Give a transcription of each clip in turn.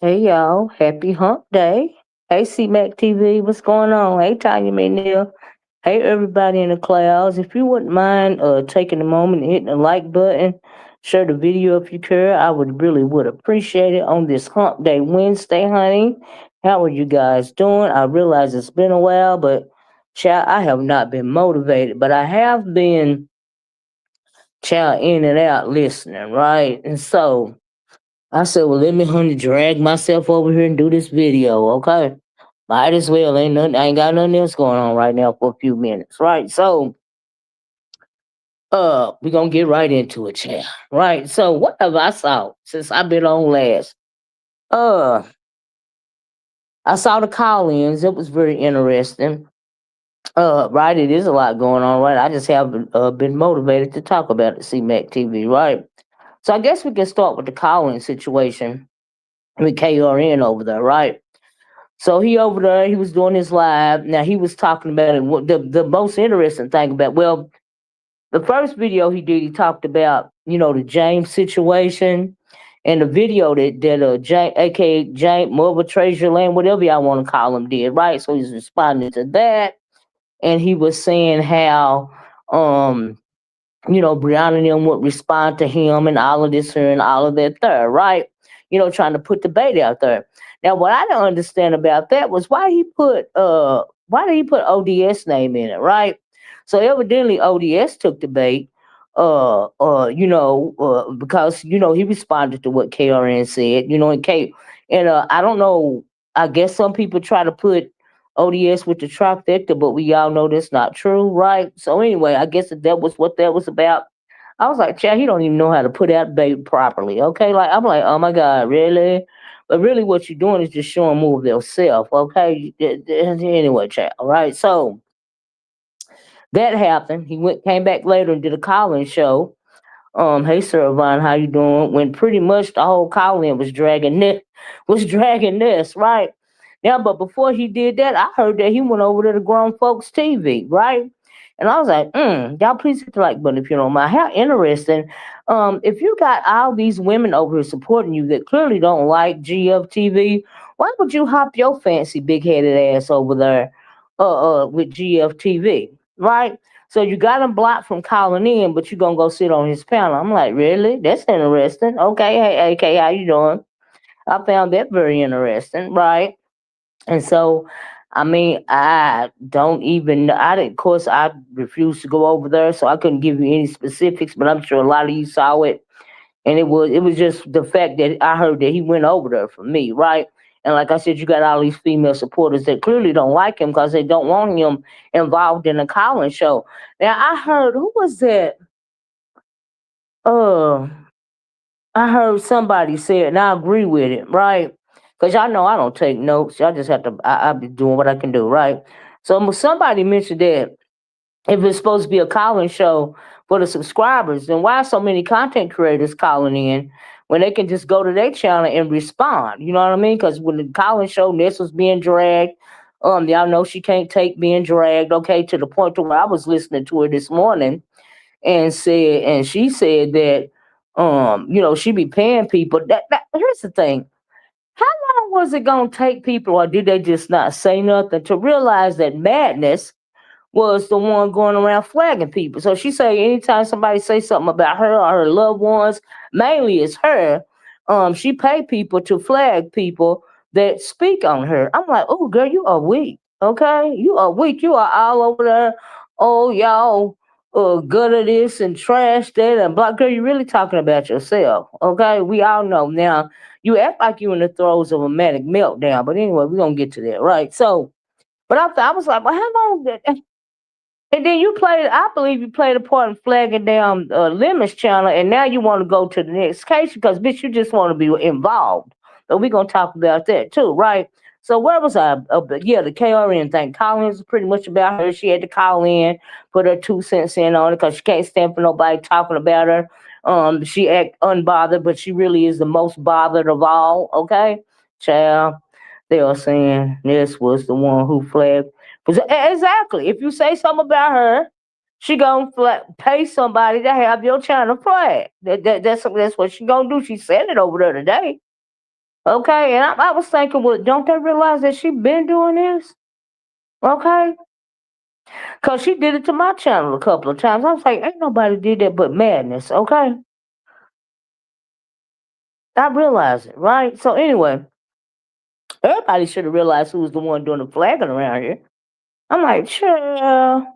Hey y'all, happy hump day. Hey C-Mac TV, what's going on? Hey Tanya McNeil. Hey everybody in the clouds. If you wouldn't mind taking a moment and hitting the like button, share the video if you care. I would appreciate it on this hump day Wednesday, honey. How are you guys doing? I realize it's been a while, but child, I have not been motivated, but I have been child in and out listening, right? And so I said, well, let me honey drag myself over here and do this video, okay? Might as well. Ain't nothing. I ain't got nothing else going on right now for a few minutes, right? So, we're gonna get right into it, child. Right. So, what have I saw since I've been on last? Uh, I saw the call-ins. It was very interesting. Right. It is a lot going on, right? I just haven't been motivated to talk about it. C-Mac TV, right? So, I guess we can start with the call-in situation with KRN over there, right? So he over there, he was doing his live. Now he was talking about it. The most interesting thing about, well, the first video he did, he talked about, the James situation, and the video that James, aka James, Mother TrezurLanes, whatever y'all want to call him, did, right? So he's responding to that, and he was saying how Brianna and them would respond to him and all of this here and all of that there, right? Trying to put the bait out there. Now, what I don't understand about that was why did he put ODS name in it, right? So evidently ODS took the bait, because he responded to what KRN said, and I don't know. I guess some people try to put ODS with the trifecta, but we all know that's not true, right? So anyway, I guess that was what that was about. I was like, Chad, he don't even know how to put out bait properly. Okay, like I'm like, oh my God, really? But really, what you're doing is just showing more of yourself. Okay, anyway, Chad. All right, so that happened. Came back later and did a call-in show. Hey Sir Yvonne, how you doing? When pretty much the whole call-in was dragging this, right? Now, but before he did that, I heard that he went over to the grown folks TV, right? And I was like, y'all please hit the like button if you don't mind. How interesting. If you got all these women over here supporting you that clearly don't like GFTV, why would you hop your fancy big-headed ass over there with GFTV, right? So you got him blocked from calling in, but you're gonna go sit on his panel. I'm like, really? That's interesting. Okay, hey AK, how you doing? I found that very interesting, right? And so, I mean, of course, I refused to go over there, so I couldn't give you any specifics, but I'm sure a lot of you saw it. And it was just the fact that I heard that he went over there for me, right? And like I said, you got all these female supporters that clearly don't like him because they don't want him involved in a calling show. Now, I heard, who was that? Uh, I heard somebody say it, and I agree with it, right? Because y'all know I don't take notes. Y'all just have to, I'll be doing what I can do, right? So somebody mentioned that if it's supposed to be a calling show for the subscribers, then why are so many content creators calling in when they can just go to their channel and respond? You know what I mean? Because when the calling show, Ness was being dragged. Y'all know she can't take being dragged, okay, to the point to where I was listening to her this morning and she said that she be paying people. Here's the thing. How long was it gonna take people, or did they just not say nothing to realize that MadNess was the one going around flagging people? So she say anytime somebody say something about her or her loved ones, mainly it's her, she pay people to flag people that speak on her. I'm like, oh girl, you are weak. Okay, you are weak. You are all over there. Oh y'all, gutter this and trash that and black girl. You really talking about yourself? Okay, we all know now. You act like you in the throes of a manic meltdown. But anyway, we're gonna get to that, right? So, but I was like, well, how long did? And then you played, I believe you played a part in flagging down Lemon's channel, and now you want to go to the next case because, bitch, you just want to be involved. So we're going to talk about that too, right? So where was I? Yeah, the KRN thing. Collins is pretty much about her. She had to call in, put her 2 cents in on it because she can't stand for nobody talking about her. She act unbothered, but she really is the most bothered of all, okay? Child, they are saying this was the one who flagged. Exactly. If you say something about her, she gonna pay somebody to have your channel flagged. That's what she gonna do. She said it over there today. Okay, and I was thinking, well, don't they realize that she been doing this? Okay, cause she did it to my channel a couple of times. I was like, ain't nobody did that but MadNess. Okay, I realized it, right? So anyway, everybody should have realized who was the one doing the flagging around here. I'm like, sure.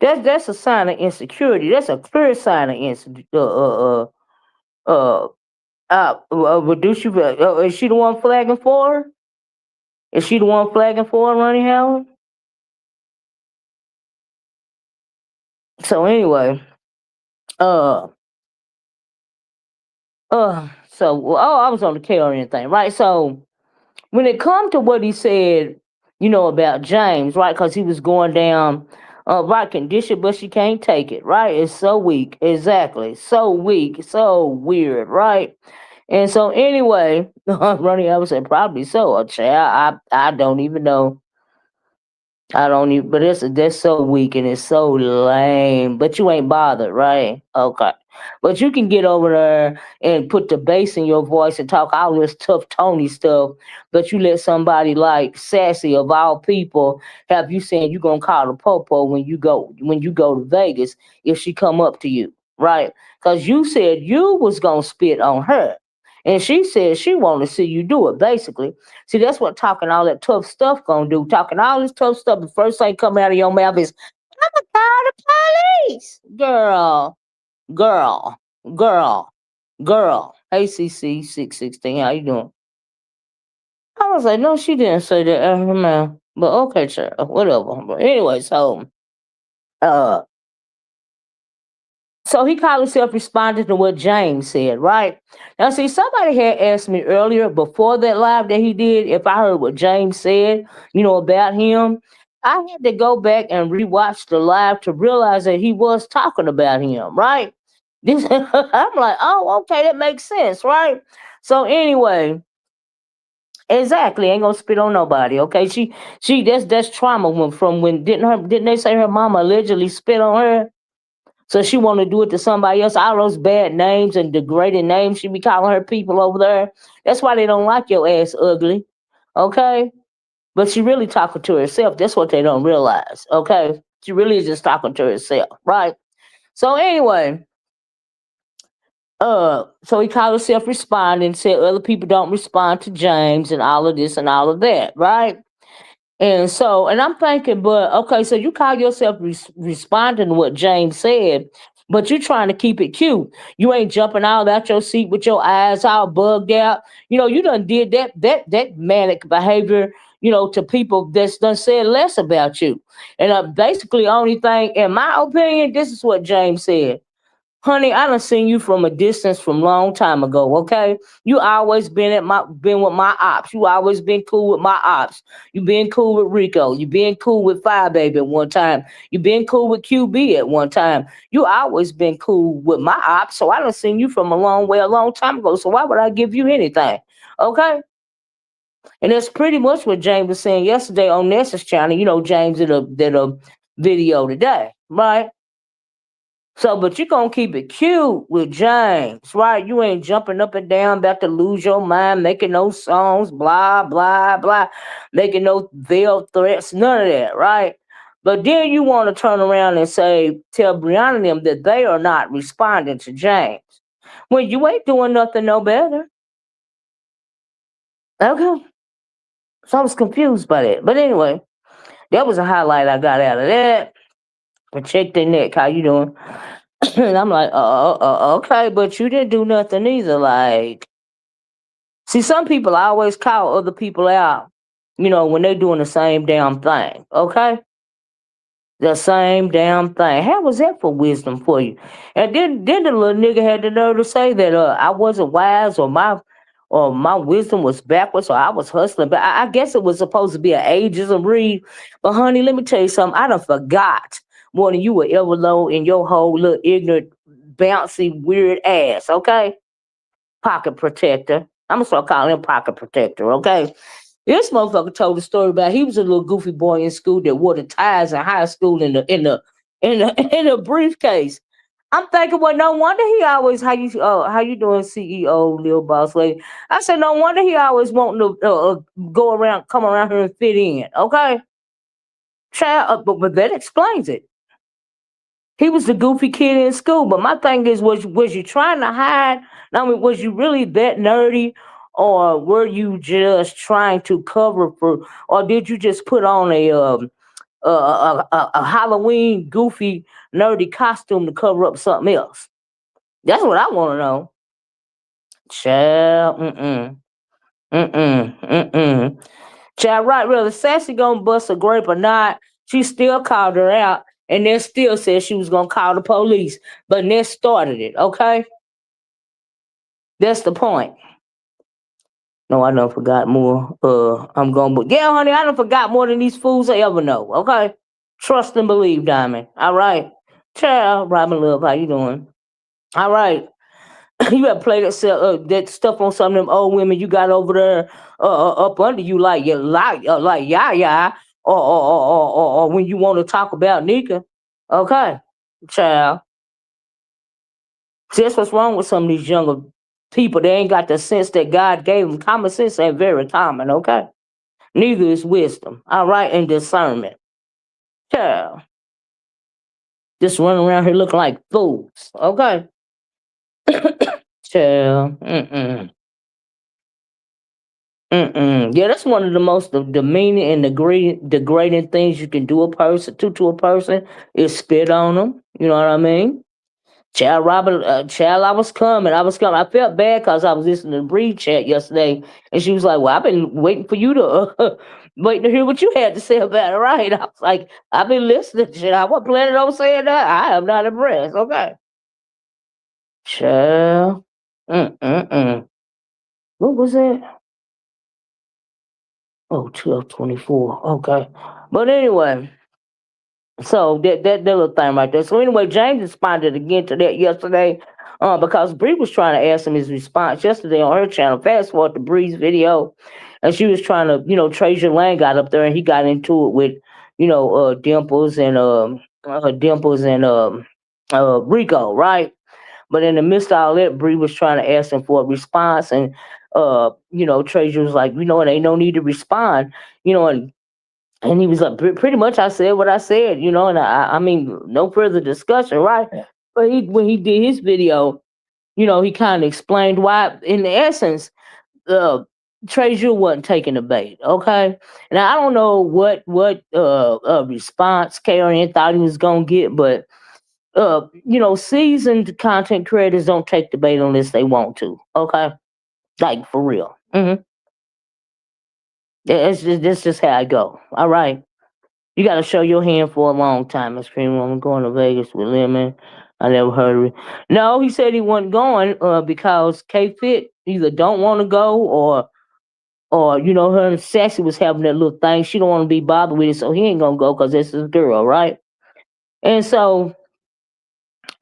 That's a sign of insecurity. That's a clear sign of insecurity. Reduce you. Is she the one flagging for her? Is she the one flagging for her, Ronnie Howard? So anyway, uh, I was on the KRN thing, right? So when it come to what he said, about James, right? Because he was going down right condition, but she can't take it, right? It's so weak, exactly, so weak, so weird, right? And so anyway, Ronnie, I would say probably so. I don't even know. I don't even, but that's so weak and it's so lame. But you ain't bothered, right? Okay. But you can get over there and put the bass in your voice and talk all this tough Tony stuff. But you let somebody like Sassy of all people have you saying you gonna call the popo when you go to Vegas if she come up to you, right? Because you said you was gonna spit on her. And she said she want to see you do it, basically. See, that's what talking all that tough stuff gonna do. Talking all this tough stuff, the first thing coming out of your mouth is, "I'm gonna call the police." Girl, girl, girl. Hey, CC 616, how you doing? I was like, no, she didn't say that out of her mouth. But okay, sure, whatever. But anyway, uh, so he called himself responding to what James said, right? Now, see, somebody had asked me earlier before that live that he did if I heard what James said, about him. I had to go back and rewatch the live to realize that he was talking about him, right? I'm like, oh, okay, that makes sense, right? So anyway, exactly, ain't gonna spit on nobody, okay? She that's trauma from when didn't they say her mama allegedly spit on her? So she want to do it to somebody else. All those bad names and degrading names she be calling her people over there. That's why they don't like your ass ugly. Okay? But she really talking to herself. That's what they don't realize. Okay? She really is just talking to herself. Right? So anyway, so he called himself responding, said other people don't respond to James and all of this and all of that, right? And I'm thinking, but okay, so you call yourself responding to what James said, but you trying to keep it cute. You ain't jumping out your seat with your eyes all bugged out. You done did that manic behavior, to people that's done said less about you. And basically, only thing, in my opinion, this is what James said. Honey, I done seen you from a distance from long time ago, okay? You always been with my ops. You always been cool with my ops. You been cool with Rico. You been cool with Fire Baby at one time. You been cool with QB at one time. You always been cool with my ops. So I done seen you from a long time ago. So why would I give you anything? Okay? And that's pretty much what James was saying yesterday on Nessa's channel. James did a video today, right? So, but you gonna keep it cute with James, right? You ain't jumping up and down, about to lose your mind, making no songs, blah, blah, blah, making no veiled threats, none of that, right? But then you want to turn around and tell Brianna and them that they are not responding to James. When you ain't doing nothing no better. Okay. So I was confused by that. But anyway, that was a highlight I got out of that. Protect their neck. How you doing? And I'm like, okay, but you didn't do nothing either. Like, see, some people always call other people out, when they're doing the same damn thing. Okay, the same damn thing. How was that for wisdom for you? And then the little nigga had the nerve to say that I wasn't wise or my wisdom was backwards or I was hustling. But I guess it was supposed to be an ageism read. But honey, let me tell you something. I done forgot more than you will ever know in your whole little ignorant, bouncy, weird ass. Okay, pocket protector. I'm gonna start calling him pocket protector. Okay. This motherfucker told a story about he was a little goofy boy in school that wore the ties in high school in the briefcase. I'm thinking, well, no wonder he always how you doing, CEO, little boss lady. I said, no wonder he always wanting to come around here and fit in. Okay, child, but that explains it. He was the goofy kid in school. But my thing is, was you trying to hide? I mean, was you really that nerdy, or were you just trying to cover for, or did you just put on a Halloween goofy nerdy costume to cover up something else? That's what I want to know. Child, mm-mm. Child, right, whether Sassy gonna bust a grape or not, she still called her out, and then still said she was gonna call the police. But Ness started it, okay? That's the point. No, I done forgot more. I'm going, but yeah, honey, I done forgot more than these fools ever know, okay? Trust and believe, Diamond. All right. Child, Robin Love, how you doing? All right. You ever play that stuff on some of them old women you got over there up under you like yeah or when you want to talk about Nika, okay, child. See, that's what's wrong with some of these younger people. They ain't got the sense that God gave them. Common sense ain't very common, okay. Neither is wisdom, all right, and discernment, child. Just running around here looking like fools, okay, child. Mm-mm. Yeah, that's one of the most demeaning and degrading things you can do a person to a person is spit on them. You know what I mean? Child, Robert, child, I was coming. I felt bad because I was listening to Bree chat yesterday, and she was like, "Well, I've been waiting for you to, waiting to hear what you had to say about it." Right? I was like, "I've been listening." Shit, I wasn't planning on saying that. I am not impressed. Okay, child. Mm. What was that? Oh, 12:24. Okay. But anyway, so that little thing right there. So anyway, James responded again to that yesterday, because Bree was trying to ask him his response yesterday on her channel. Fast forward to Bree's video, and she was trying to, TrezurLanes got up there and he got into it with, Dimples and Rico, right? But in the midst of all that, Bree was trying to ask him for a response, and Treasure was like, it ain't no need to respond, and he was like, pretty much, I said what I said, and I mean, no further discussion, right? Yeah. But when he did his video, he kind of explained why, in the essence, Treasure wasn't taking the bait, okay? And I don't know what response Karen thought he was gonna get, but seasoned content creators don't take the bait unless they want to, okay? Like for real. That's just how I go. All right. You got to show your hand for a long time. Miss Cream, I'm going to Vegas with Lemon. I never heard of it. No, he said he wasn't going because K Fit either don't want to go or her and Sassy was having that little thing. She don't want to be bothered with it, so he ain't gonna go because it's his girl, right? And so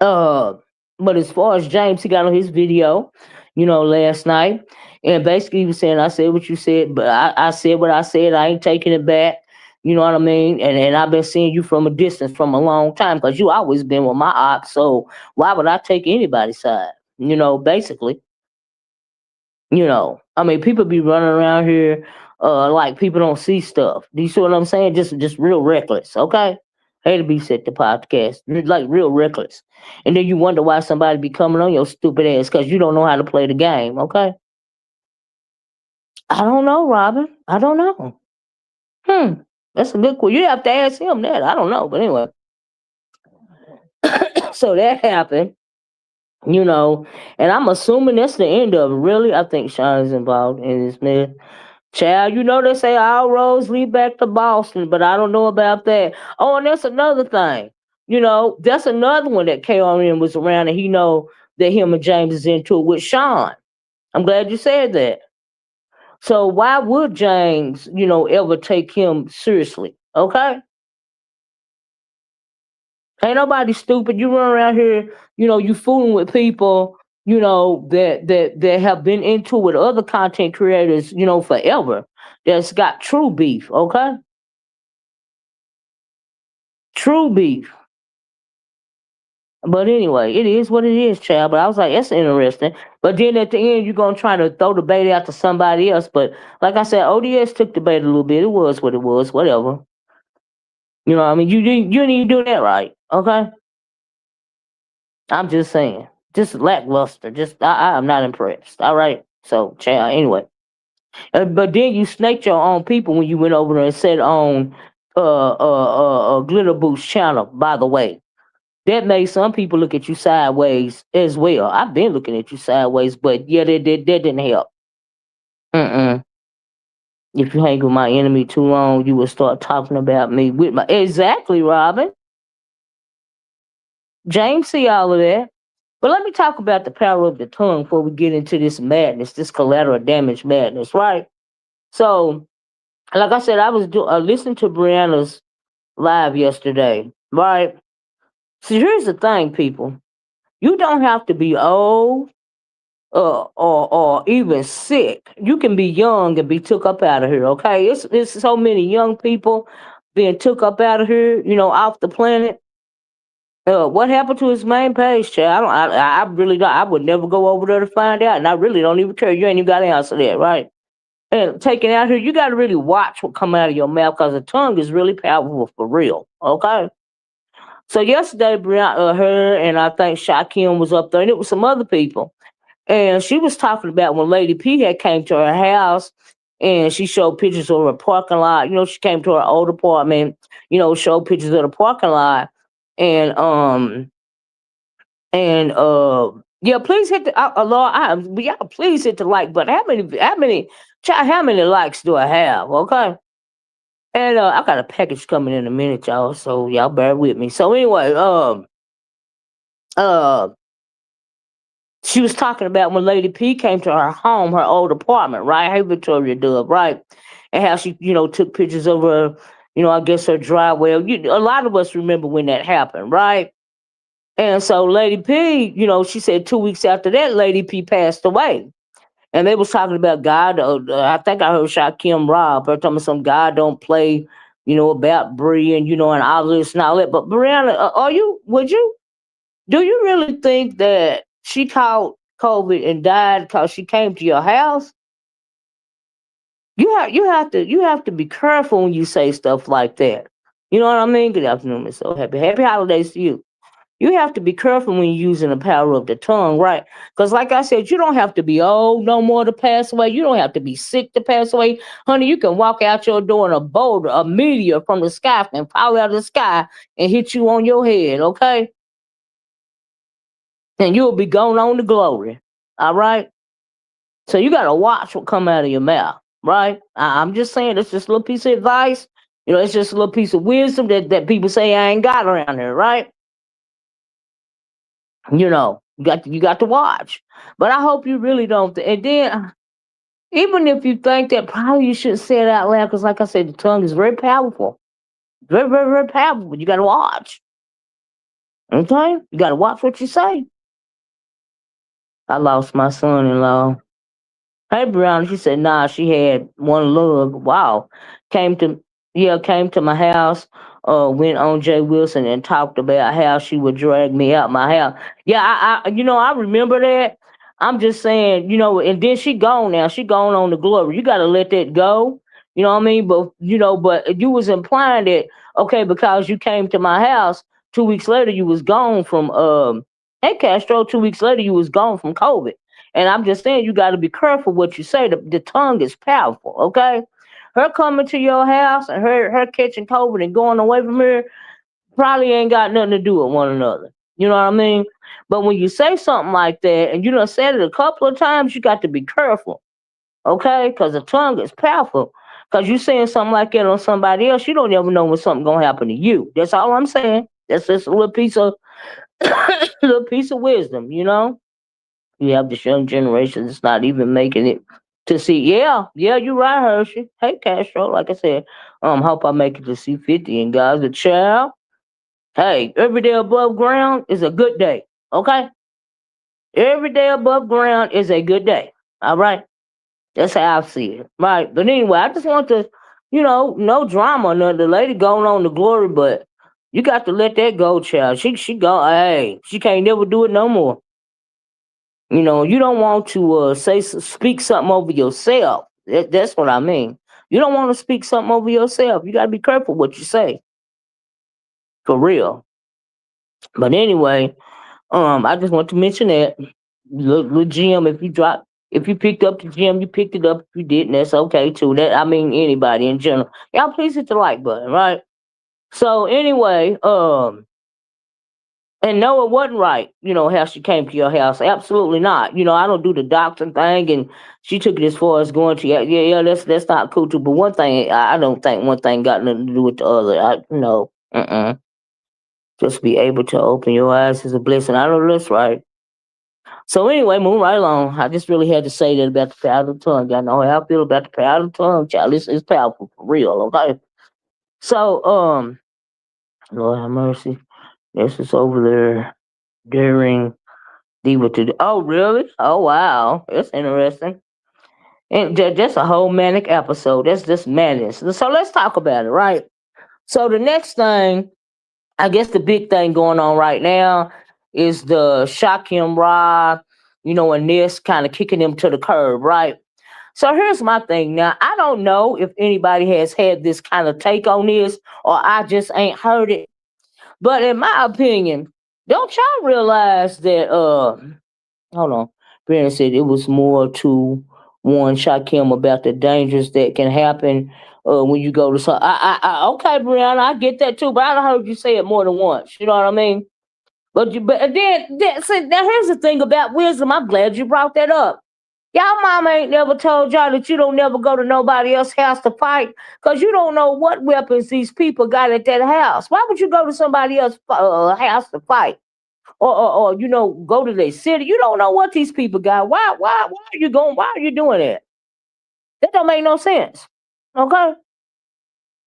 uh, but as far as James, he got on his video, last night, and basically he was saying, "I said what you said, but I said what I said. I ain't taking it back." You know what I mean? And I've been seeing you from a distance from a long time because you always been with my ops. So why would I take anybody's side? Basically. I mean, people be running around here like people don't see stuff. Do you see what I'm saying? Just real reckless, okay? Hate to be set the podcast, like real reckless. And then you wonder why somebody be coming on your stupid ass because you don't know how to play the game, okay? I don't know, Robin. I don't know. Hmm. That's a good question. You have to ask him that. I don't know. But anyway, so that happened, and I'm assuming that's the end of it. Really, I think Sean is involved in this, man. Child, they say all roads lead back to Boston, but I don't know about that. Oh, and that's another thing. That's another one that KRM was around, and he know that him and James is into it with Sean. I'm glad you said that. So why would James, ever take him seriously? Okay? Ain't nobody stupid. You run around here, you fooling with people, that have been into with other content creators, forever. That's got true beef, okay? True beef. But anyway, it is what it is, child. But I was like, that's interesting. But then at the end, you're gonna try to throw the bait out to somebody else. But like I said, ODS took the bait a little bit. It was what it was, whatever. What I mean, you didn't even do that right, okay? I'm just saying, just lackluster. Just I'm not impressed. All right. So, child. Anyway, but then you snaked your own people when you went over there and said on Glitter Boost channel. By the way, that made some people look at you sideways as well. I've been looking at you sideways, but yeah, that didn't help. Mm-mm. If you hang with my enemy too long, you will start talking about me with my exactly, Robin. James see all of that. But let me talk about the power of the tongue before we get into this madness, this collateral damage madness, right? So, like I said, I was listening to Brianna's live yesterday, right? So here's the thing, people. You don't have to be old or even sick. You can be young and be took up out of here. Okay, it's so many young people being took up out of here. Off the planet. What happened to his main page, child? I really don't. I would never go over there to find out, and I really don't even care. You ain't even got to answer that, right? And taking out here, you got to really watch what come out of your mouth because the tongue is really powerful for real. Okay. So yesterday, Brianna, her and I think Shakim was up there, and it was some other people. And she was talking about when Lady P had came to her house and she showed pictures of her parking lot. She came to her old apartment, showed pictures of the parking lot. And yeah, please hit the Lord, yeah, please hit the like button. How many likes do I have? Okay. And I got a package coming in a minute, y'all. So y'all bear with me. So anyway, uh she was talking about when Lady P came to her home, her old apartment, right? Hey, Victoria Dub, right? And how she, took pictures of her, I guess her driveway. A lot of us remember when that happened, right? And so Lady P, she said 2 weeks after that, Lady P passed away. And they was talking about God. I think I heard Shakim Rob. They're talking about some God don't play, about Bree and, and all this and all that. But Brianna, do you really think that she caught COVID and died because she came to your house? You have to be careful when you say stuff like that. You know what I mean? Good afternoon, Miss So Happy holidays to you. You have to be careful when you're using the power of the tongue, right? Because like I said, you don't have to be old no more to pass away. You don't have to be sick to pass away. Honey, you can walk out your door and a boulder, a meteor from the sky can fall out of the sky and hit you on your head, okay? And you'll be going on to glory. All right. So you gotta watch what come out of your mouth, right? I'm just saying it's just a little piece of advice. It's just a little piece of wisdom that people say I ain't got around here, right? You got to watch. But I hope you really don't. And then even if you think that, probably you shouldn't say it out loud because, like I said, the tongue is very powerful, very, very, very powerful. You got to watch. Okay, you got to watch what you say. I lost my son-in-law. Hey, Brown, she said, nah, she had one lug. Wow. Came to, came to my house, went on Jay Wilson and talked about how she would drag me out my house. Yeah, I remember that. I'm just saying, and then she gone now. She gone on the glory. You got to let that go. You know what I mean? But you was implying that, okay, because you came to my house 2 weeks later, you was gone from, hey, Castro, 2 weeks later, you was gone from COVID. And I'm just saying, you got to be careful what you say. The tongue is powerful, okay? Her coming to your house and her catching COVID and going away from here probably ain't got nothing to do with one another. You know what I mean? But when you say something like that, and you done said it a couple of times, you got to be careful, okay? Because the tongue is powerful. Because you saying something like that on somebody else, you don't ever know when something gonna happen to you. That's all I'm saying. That's just a little piece of little piece of wisdom, you know. You have this young generation that's not even making it to see. Yeah, yeah, you're right, Hershey. Hey, Castro, like I said, hope I make it to see 50. And guys, a child. Hey, every day above ground is a good day. Okay, every day above ground is a good day. All right, that's how I see it. Right, but anyway, I just want to, no drama. No, the lady going on to glory, but you got to let that go, child. She go. Hey, she can't never do it no more. You don't want to speak something over yourself. That's what I mean. You don't want to speak something over yourself. You got to be careful what you say, for real. But anyway, I just want to mention that. Look, Jim, if you picked up the gym, you picked it up. If you didn't, that's okay too. That I mean, anybody in general. Y'all, please hit the like button, right? So anyway, and no, it wasn't right, how she came to your house. Absolutely not. I don't do the doctrine thing, and she took it as far as going to, yeah, that's not cool too. But one thing, I don't think one thing got nothing to do with the other. Just be able to open your eyes is a blessing. I know that's right. So anyway, moving right along. I just really had to say that about the power of the tongue. Y'all know how I feel about the power of the tongue, child. It's powerful for real, okay? So, Lord have mercy. This is over there during Oh, really? Oh, wow. That's interesting. And just a whole manic episode. That's just madness. So let's talk about it, right? So the next thing, I guess the big thing going on right now is the Shakim Ra, and this kind of kicking him to the curb, right? So here's my thing. Now, I don't know if anybody has had this kind of take on this or I just ain't heard it. But in my opinion, don't y'all realize that hold on. Brandon said it was more to warn Shakim about the dangers that can happen when you go to some. Okay, Brianna, I get that too, but I heard you say it more than once. You know what I mean? But see, now here's the thing about wisdom. I'm glad you brought that up. Y'all mama ain't never told y'all that you don't never go to nobody else's house to fight because you don't know what weapons these people got at that house. Why would you go to somebody else's house to fight? Or go to their city. You don't know what these people got. Why are you going? Why are you doing that? That don't make no sense. Okay,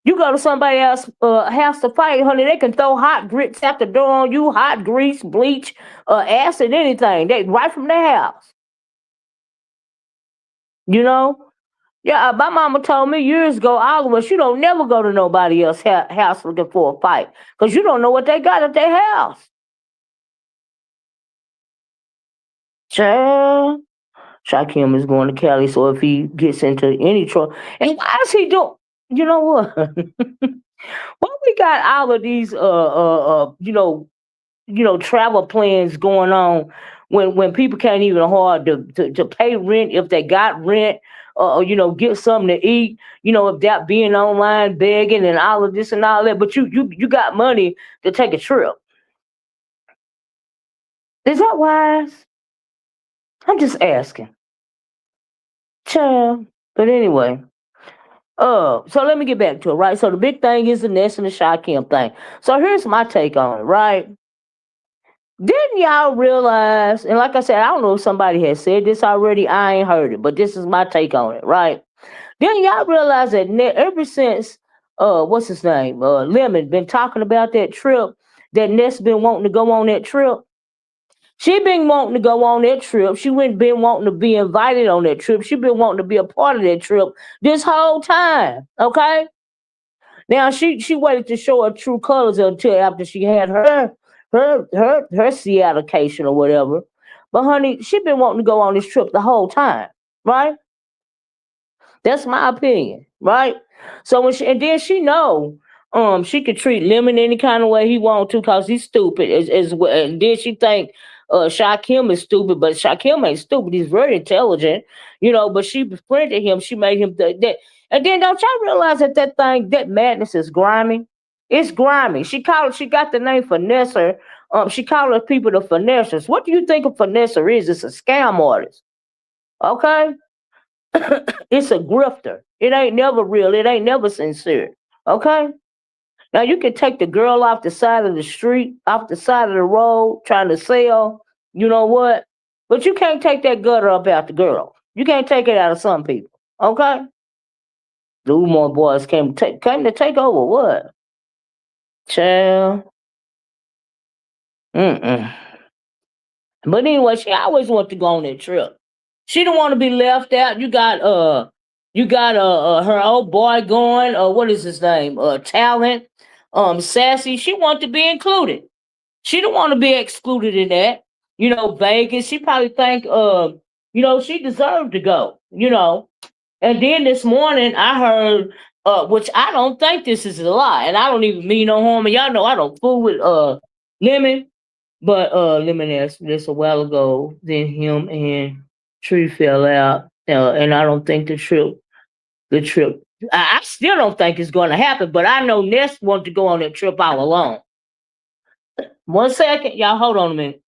you go to somebody else's house to fight, honey. They can throw hot grits out the door on you, hot grease, bleach, acid, anything. They right from their house. You know. Yeah, my mama told me years ago, always, you don't never go to nobody else's house looking for a fight because you don't know what they got at their house. Child. Shakim is going to Cali, so if he gets into any trouble, and why is he doing? You know what? Why we got all of these, travel plans going on when people can't even afford to pay rent if they got rent, or get something to eat. If that being online begging and all of this and all that, but you got money to take a trip. Is that wise? I'm just asking. Child. But anyway. So let me get back to it, right? So the big thing is the Ness and the Shakim thing. So here's my take on it, right? Didn't y'all realize, and like I said, I don't know if somebody has said this already, I ain't heard it, but this is my take on it, right? Didn't y'all realize that ever since what's his name? Lemon been talking about that trip, that Ness been wanting to go on that trip. She been wanting to go on that trip. She been wanting to be invited on that trip. She been wanting to be a part of that trip this whole time. Okay. Now she waited to show her true colors until after she had her Seattlecation or whatever. But honey, she been wanting to go on this trip the whole time, right? That's my opinion, right? So and then she know she could treat Lemon any kind of way he want to because he's stupid as well. And then she think Shakim is stupid, but Shakim ain't stupid. He's very intelligent, but she befriended him. She made him that. And then don't y'all realize that thing, that madness is grimy? It's grimy. She got the name Finesser. She called her people the finessers. What do you think a finesser is? It's a scam artist. Okay? It's a grifter. It ain't never real. It ain't never sincere. Okay? Now you can take the girl off the side of the street, off the side of the road, trying to sell. You know what? But you can't take that gutter up out the girl. You can't take it out of some people. Okay? The Umar boys came to take over. What? Child. Mm-mm. But anyway, she always wanted to go on that trip. She don't want to be left out. You got her old boy going. What is his name? Talent. Sassy. She want to be included. She don't want to be excluded in that. Vegas. She probably think she deserved to go. And then this morning I heard, which I don't think this is a lie, and I don't even mean no harm. And y'all know I don't fool with Lemon, but Lemon asked this a while ago. Then him and Tree fell out, and I don't think the trip. I still don't think it's going to happen, but I know Ness wanted to go on that trip all alone. One second, y'all, hold on a minute.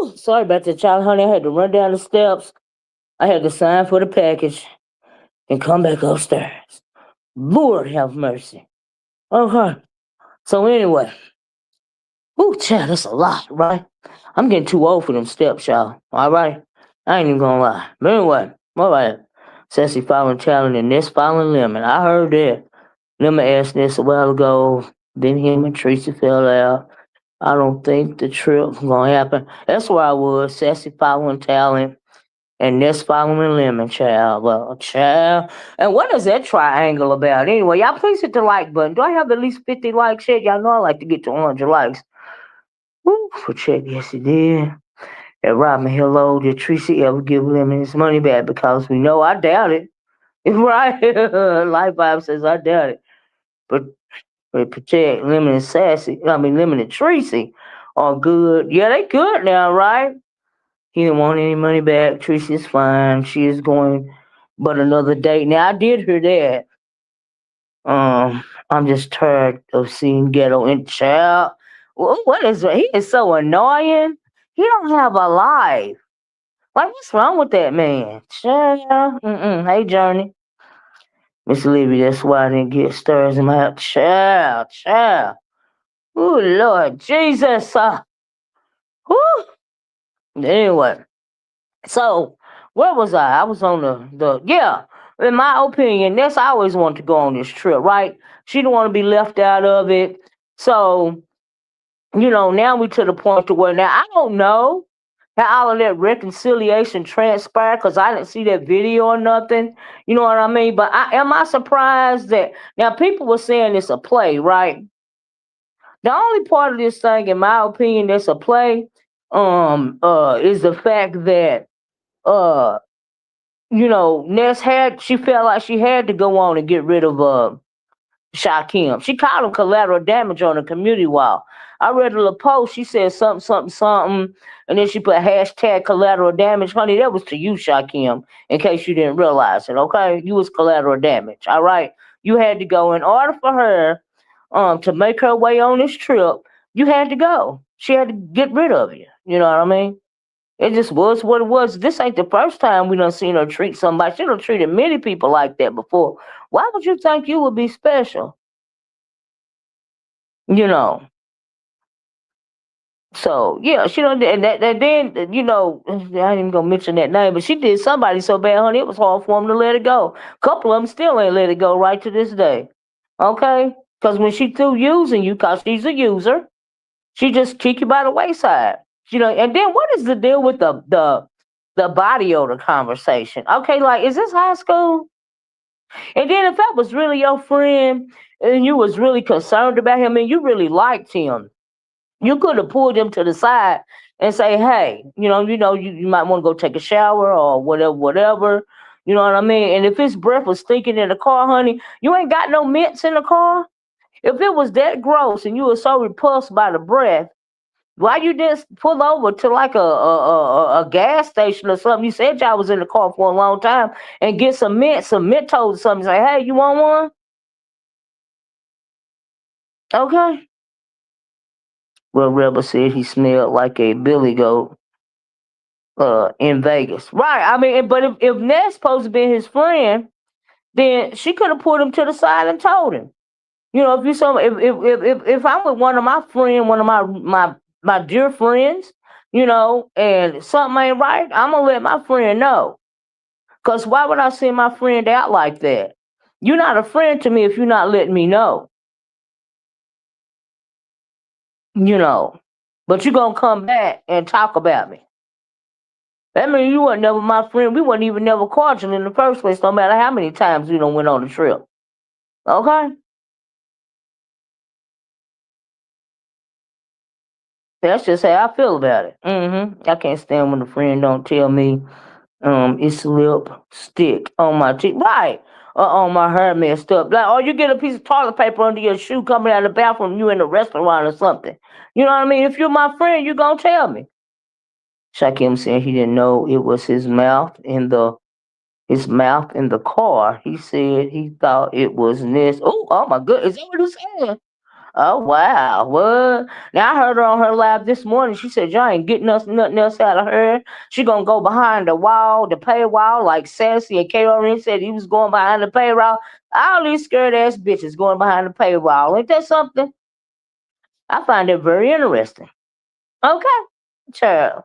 Whew, sorry about that, child, honey. I had to run down the steps. I had to sign for the package and come back upstairs. Lord have mercy. Okay. So anyway, whoo, child, that's a lot, right? I'm getting too old for them steps, y'all. All right. I ain't even gonna lie. But anyway, all right. Sassy following talent and this following lemon. I heard that. Lemon asked this a while ago. Then him and Tracy fell out. I don't think the trip gonna happen. That's where I was. Sassy following talent. And this following lemon, child. Well, child. And what is that triangle about? Anyway, y'all please hit the like button. Do I have at least 50 likes yet? Y'all know I like to get to 100 likes. Woo, for check, yes, he did. And Robin, hello, did Tracy ever give Lemon his money back? Because we know I doubt it. Right? Life Vibe says I doubt it. But protect Lemon and Sassy, Lemon and Tracy are good. Yeah, they good now, right? He didn't want any money back. Tracy is fine. She is going but another date. Now I did hear that. I'm just tired of seeing ghetto and child. What is it? He is so annoying. He don't have a life. Like, what's wrong with that man? Child. Hey, Journey. Miss Levy, that's why I didn't get stars in my child. Oh, Lord Jesus. Whew. Anyway, so where was I? I was on yeah. In my opinion, that's I always wanted to go on this trip, right? She didn't want to be left out of it. So, now we to the point to where now I don't know how all of that reconciliation transpired because I didn't see that video or nothing. You know what I mean? But am I surprised that now people were saying it's a play, right? The only part of this thing, in my opinion, that's a play, is the fact that uh, Ness she felt like she had to go on and get rid of Shaquem. She called him collateral damage on the community wall. I read a little post. She said something, something, something, and then she put hashtag collateral damage. Honey, that was to you, Shaquem, in case you didn't realize it, okay? You was collateral damage, all right? You had to go. In order for her to make her way on this trip, you had to go. She had to get rid of you. You know what I mean? It just was what it was. This ain't the first time we done seen her treat somebody. She done treated many people like that before. Why would you think you would be special? You know. So yeah, she done and then I ain't even gonna mention that name, but she did somebody so bad, honey, it was hard for them to let it go. A couple of them still ain't let it go right to this day. Okay? Because when she through using you, cause she's a user, she just kick you by the wayside. And then what is the deal with the body odor conversation? Okay, like is this high school? And then if that was really your friend and you was really concerned about him and you really liked him, you could have pulled him to the side and say, hey, you might want to go take a shower or whatever. You know what I mean? And if his breath was stinking in the car, honey, you ain't got no mints in the car. If it was that gross and you were so repulsed by the breath, why you didn't pull over to like a gas station or something? You said y'all was in the car for a long time and get some Mentos or something. Say, hey, you want one? Okay. Well, Rebel said he smelled like a billy goat in Vegas. Right. I mean, but if Ned's supposed to be his friend, then she could have pulled him to the side and told him. If you saw if I'm with one of my friends, one of my dear friends, and something ain't right, I'm gonna let my friend know. Cause why would I send my friend out like that? You're not a friend to me if you're not letting me know. But you're gonna come back and talk about me. That means you weren't never my friend. We weren't even never cordial in the first place, no matter how many times we done went on the trip. Okay? That's just how I feel about it. I can't stand when a friend don't tell me it's lipstick on my teeth. Right. On my hair messed up. Like, or you get a piece of toilet paper under your shoe coming out of the bathroom, you in a restaurant or something. You know what I mean? If you're my friend, you gonna tell me. Shakim said he didn't know it was his mouth in the car. He said he thought it was Ness. Oh my goodness. Is that what he said? Oh wow, what? Now I heard her on her live this morning. She said, "Y'all ain't getting us nothing else out of her. She gonna go behind the wall, the paywall, like Sassy and KRN said he was going behind the paywall. All these scared ass bitches going behind the paywall. Ain't that something? I find it very interesting. Okay, child,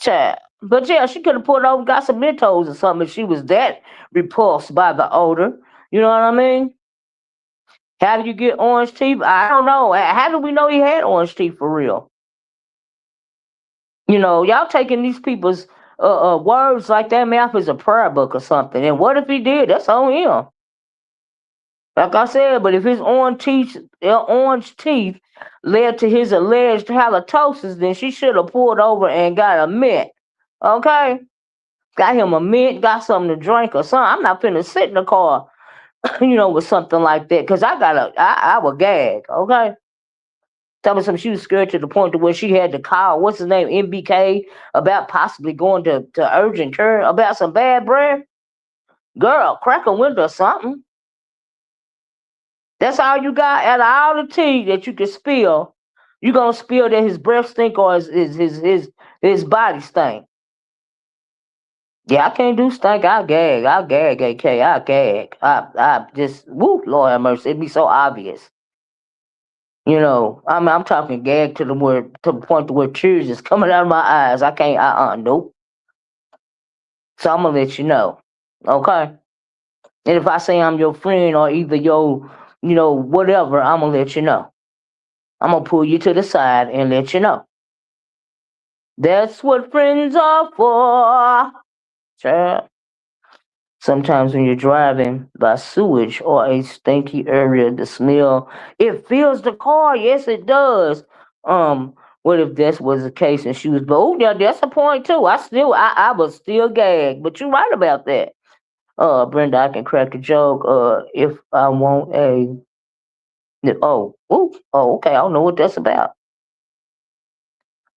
child. But yeah, she could have put over, got some Mentos or something if she was that repulsed by the odor. You know what I mean? How do you get orange teeth? I don't know. How do we know he had orange teeth for real? You know, y'all taking these people's words like that mouth is a prayer book or something. And what if he did? That's on him. Like I said, but if his orange teeth led to his alleged halitosis, then she should have pulled over and got a mint. Okay? Got him a mint, got something to drink or something. I'm not finna sit in the car, with something like that. Cause I would gag, okay? Tell me something. She was scared to the point to where she had to call what's his name, MBK, about possibly going to urgent care about some bad breath. Girl, crack a window or something. That's all you got out of all the tea that you can spill. You gonna spill that his breath stink or his body stink. Yeah, I can't do stink. I gag. I gag, AK. I gag. I just woo, Lord have mercy. It'd be so obvious. I'm talking gag to the point to where tears is coming out of my eyes. I can't. Nope. So I'm gonna let you know, okay? And if I say I'm your friend or either your, whatever, I'm gonna let you know. I'm gonna pull you to the side and let you know. That's what friends are for. Child. Sometimes when you're driving by sewage or a stinky area, the smell, it fills the car. Yes, it does. Um, what if this was the case and she was, but oh, yeah, that's a point too. I was still gagged, but you're right about that. Brenda, I can crack a joke. If I want okay, I don't know what that's about.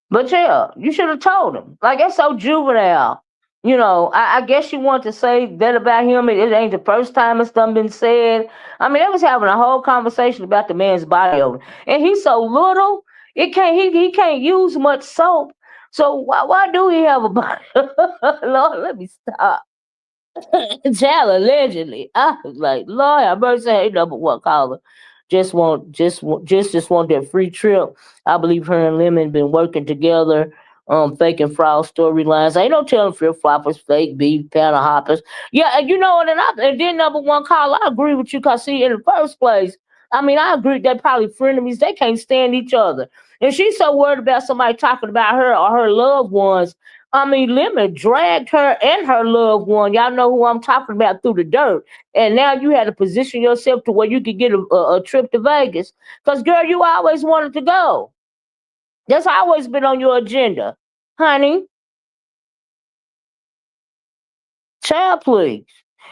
But yeah, you should have told him. Like that's so juvenile. I guess you want to say that about him. It ain't the first time it's done been said. I mean, they was having a whole conversation about the man's body odor, and he's so little. He can't use much soap. So why do he have a body? Lord, let me stop. Child, allegedly. I was like, Lord have mercy, hey, number one caller. Just want that free trip. I believe her and Lemon been working together, faking fraud storylines. Ain't no telling flip floppers, fake beef, panel hoppers. Yeah, and and then number one caller, I agree with you, cause see, in the first place, I mean, I agree they probably frenemies. They can't stand each other. And she's so worried about somebody talking about her or her loved ones. I mean, Lemon dragged her and her loved one. Y'all know who I'm talking about through the dirt. And now you had to position yourself to where you could get a trip to Vegas. Because, girl, you always wanted to go. That's always been on your agenda. Honey, child, please.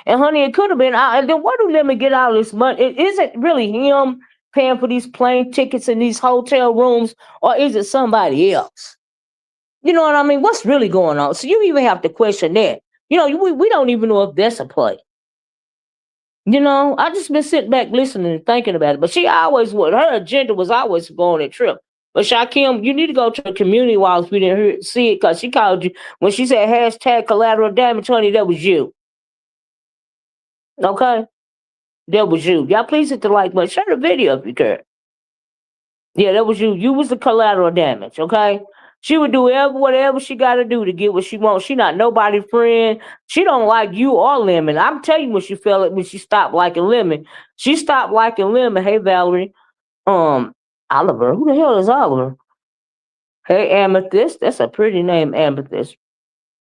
And, honey, it could have been. And then where do Lemon get all this money? Is it really him paying for these plane tickets in these hotel rooms? Or is it somebody else? You know what I mean? What's really going on? So you even have to question that. We don't even know if that's a play. I just been sitting back listening and thinking about it. But she always would. Her agenda was always to go on a trip. But Shakim, you need to go to the community wall if you didn't see it, because she called you when she said hashtag collateral damage, honey. That was you. Okay, that was you. Y'all please hit the like button. Share the video if you care. Yeah, that was you. You was the collateral damage, okay? She would do whatever she got to do to get what she wants. She not nobody friend. She don't like you or Lemon. I'm telling you when she felt it when she stopped liking Lemon. She stopped liking Lemon. Hey Valerie, Oliver. Who the hell is Oliver? Hey Amethyst. That's a pretty name, Amethyst.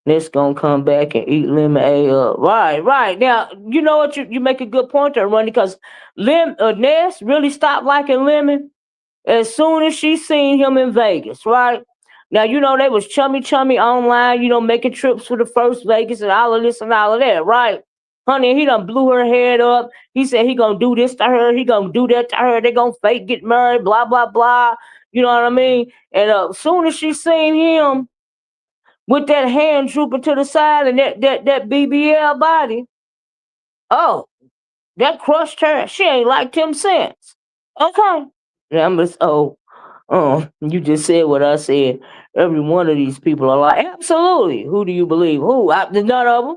Let's gonna come back and eat Lemon A up. Right. Now you know what you make a good point there, Ronnie, because Ness really stopped liking Lemon as soon as she seen him in Vegas, right? Now, they was chummy online, making trips for the first Vegas and all of this and all of that, right? Honey, he done blew her head up. He said he gonna do this to her. He gonna do that to her. They gonna fake get married, blah, blah, blah. You know what I mean? And as soon as she seen him with that hand drooping to the side and that BBL body, oh, that crushed her. She ain't liked him since. Okay. Yeah, you just said what I said. Every one of these people are like, absolutely. Who do you believe? Who? None of them.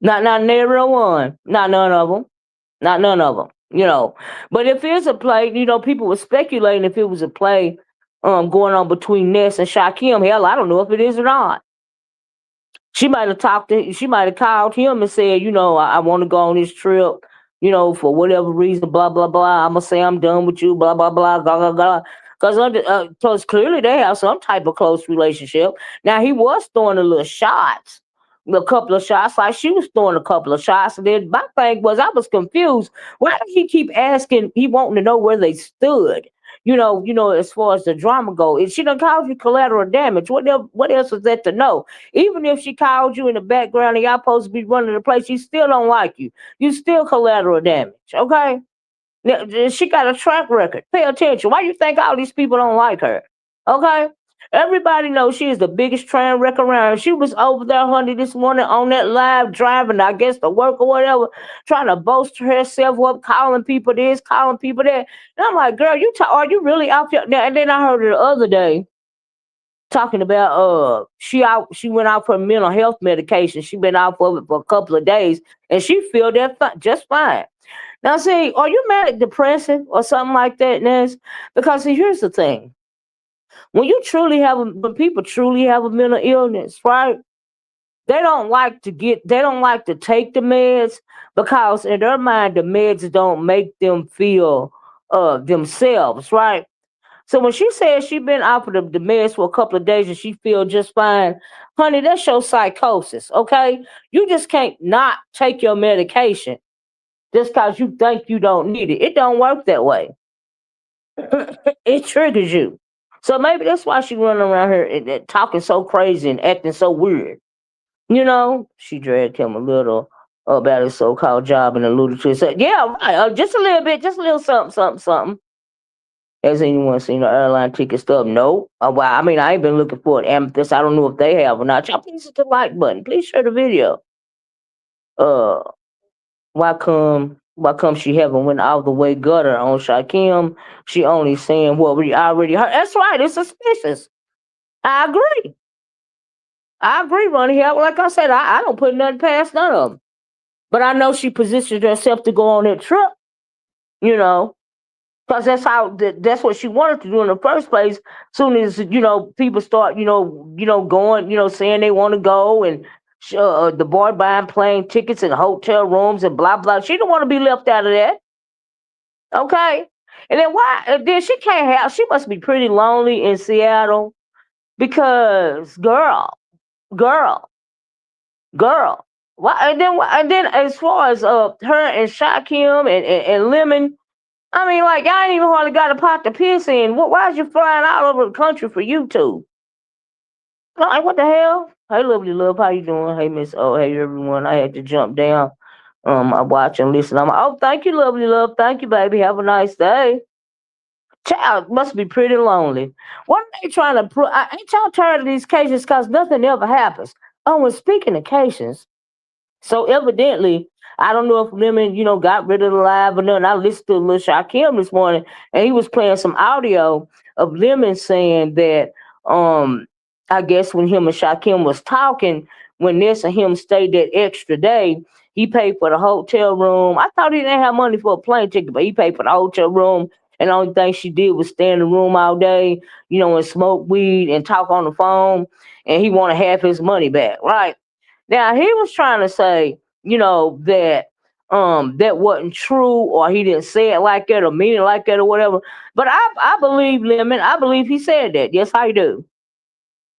Not never one. Not none of them. Not none of them. But if it's a play, people were speculating if it was a play, going on between Ness and Shaquem. Hell, I don't know if it is or not. She might have called him and said, I want to go on this trip, for whatever reason, blah, blah, blah. I'm going to say I'm done with you, blah, blah, blah, blah, blah, blah. Because clearly they have some type of close relationship. Now, he was throwing a couple of shots, like she was throwing a couple of shots. And then my thing was, I was confused. Why did he keep asking, he wanting to know where they stood? As far as the drama go, if she done called you collateral damage, what else is that to know? Even if she called you in the background and y'all supposed to be running the place, she still don't like you. You still collateral damage, okay? Now, she got a track record. Pay attention. Why you think all these people don't like her? Okay? Everybody knows she is the biggest train wreck around. She was over there, honey, this morning on that live driving, I guess, to work or whatever, trying to bolster herself up, calling people this, calling people that. And I'm like, girl, are you really out here? Now, and then I heard her the other day talking about she went out for mental health medication. She been out for it for a couple of days, and she feel that just fine. Now, see, are you manic depressive or something like that, Ness? Because see, here's the thing: when people truly have a mental illness, right? They don't like to take the meds because in their mind the meds don't make them feel themselves, right? So when she says she been out for the meds for a couple of days and she feel just fine, honey, that's your psychosis, okay? You just can't not take your medication just because you think you don't need it. It don't work that way. It triggers you. So maybe that's why she running around here and talking so crazy and acting so weird. She dragged him a little about his so-called job and alluded to it. Said, yeah, right, just a little bit, just a little something, something, something. Has anyone seen the airline ticket stub? No. Well, I mean, I ain't been looking for it. Amethyst. I don't know if they have or not. Y'all please hit the like button. Please share the video. Uh, why come she haven't went all the way gutter on Shaquem? She only saying what we already heard. That's right. It's suspicious. I agree. I agree, Ronnie. Like I said, I don't put nothing past none of them. But I know she positioned herself to go on that trip. You know, because that's what she wanted to do in the first place. Soon as people start going, saying they want to go, and the boy buying plane tickets and hotel rooms and blah blah. She don't want to be left out of that. Okay, and then why? And then she can't have. She must be pretty lonely in Seattle because girl, girl. Why? And then as far as her and Shaquem and Lemon. I mean, like, y'all ain't even hardly got a pot to piss in. Why is you flying all over the country for you two? Like, what the hell? Hey, lovely love, how you doing? Hey, Miss. Oh, hey, everyone. I had to jump down. I watch and listen. I'm like, oh, thank you, lovely love. Thank you, baby. Have a nice day. Child must be pretty lonely. What are they trying to prove? Ain't y'all tired of these cases? Because nothing ever happens. Oh, and speaking of cases, so evidently, I don't know if Lemon, got rid of the live or nothing. I listened to Lil Shaquem this morning, and he was playing some audio of Lemon saying that, I guess when him and Shaquem was talking, when Ness and him stayed that extra day, he paid for the hotel room. I thought he didn't have money for a plane ticket, but he paid for the hotel room. And the only thing she did was stay in the room all day, and smoke weed and talk on the phone. And he wanted half his money back, right? Now he was trying to say, that that wasn't true, or he didn't say it like that or mean it like that or whatever. But I believe Lemon. I believe he said that. Yes, I do.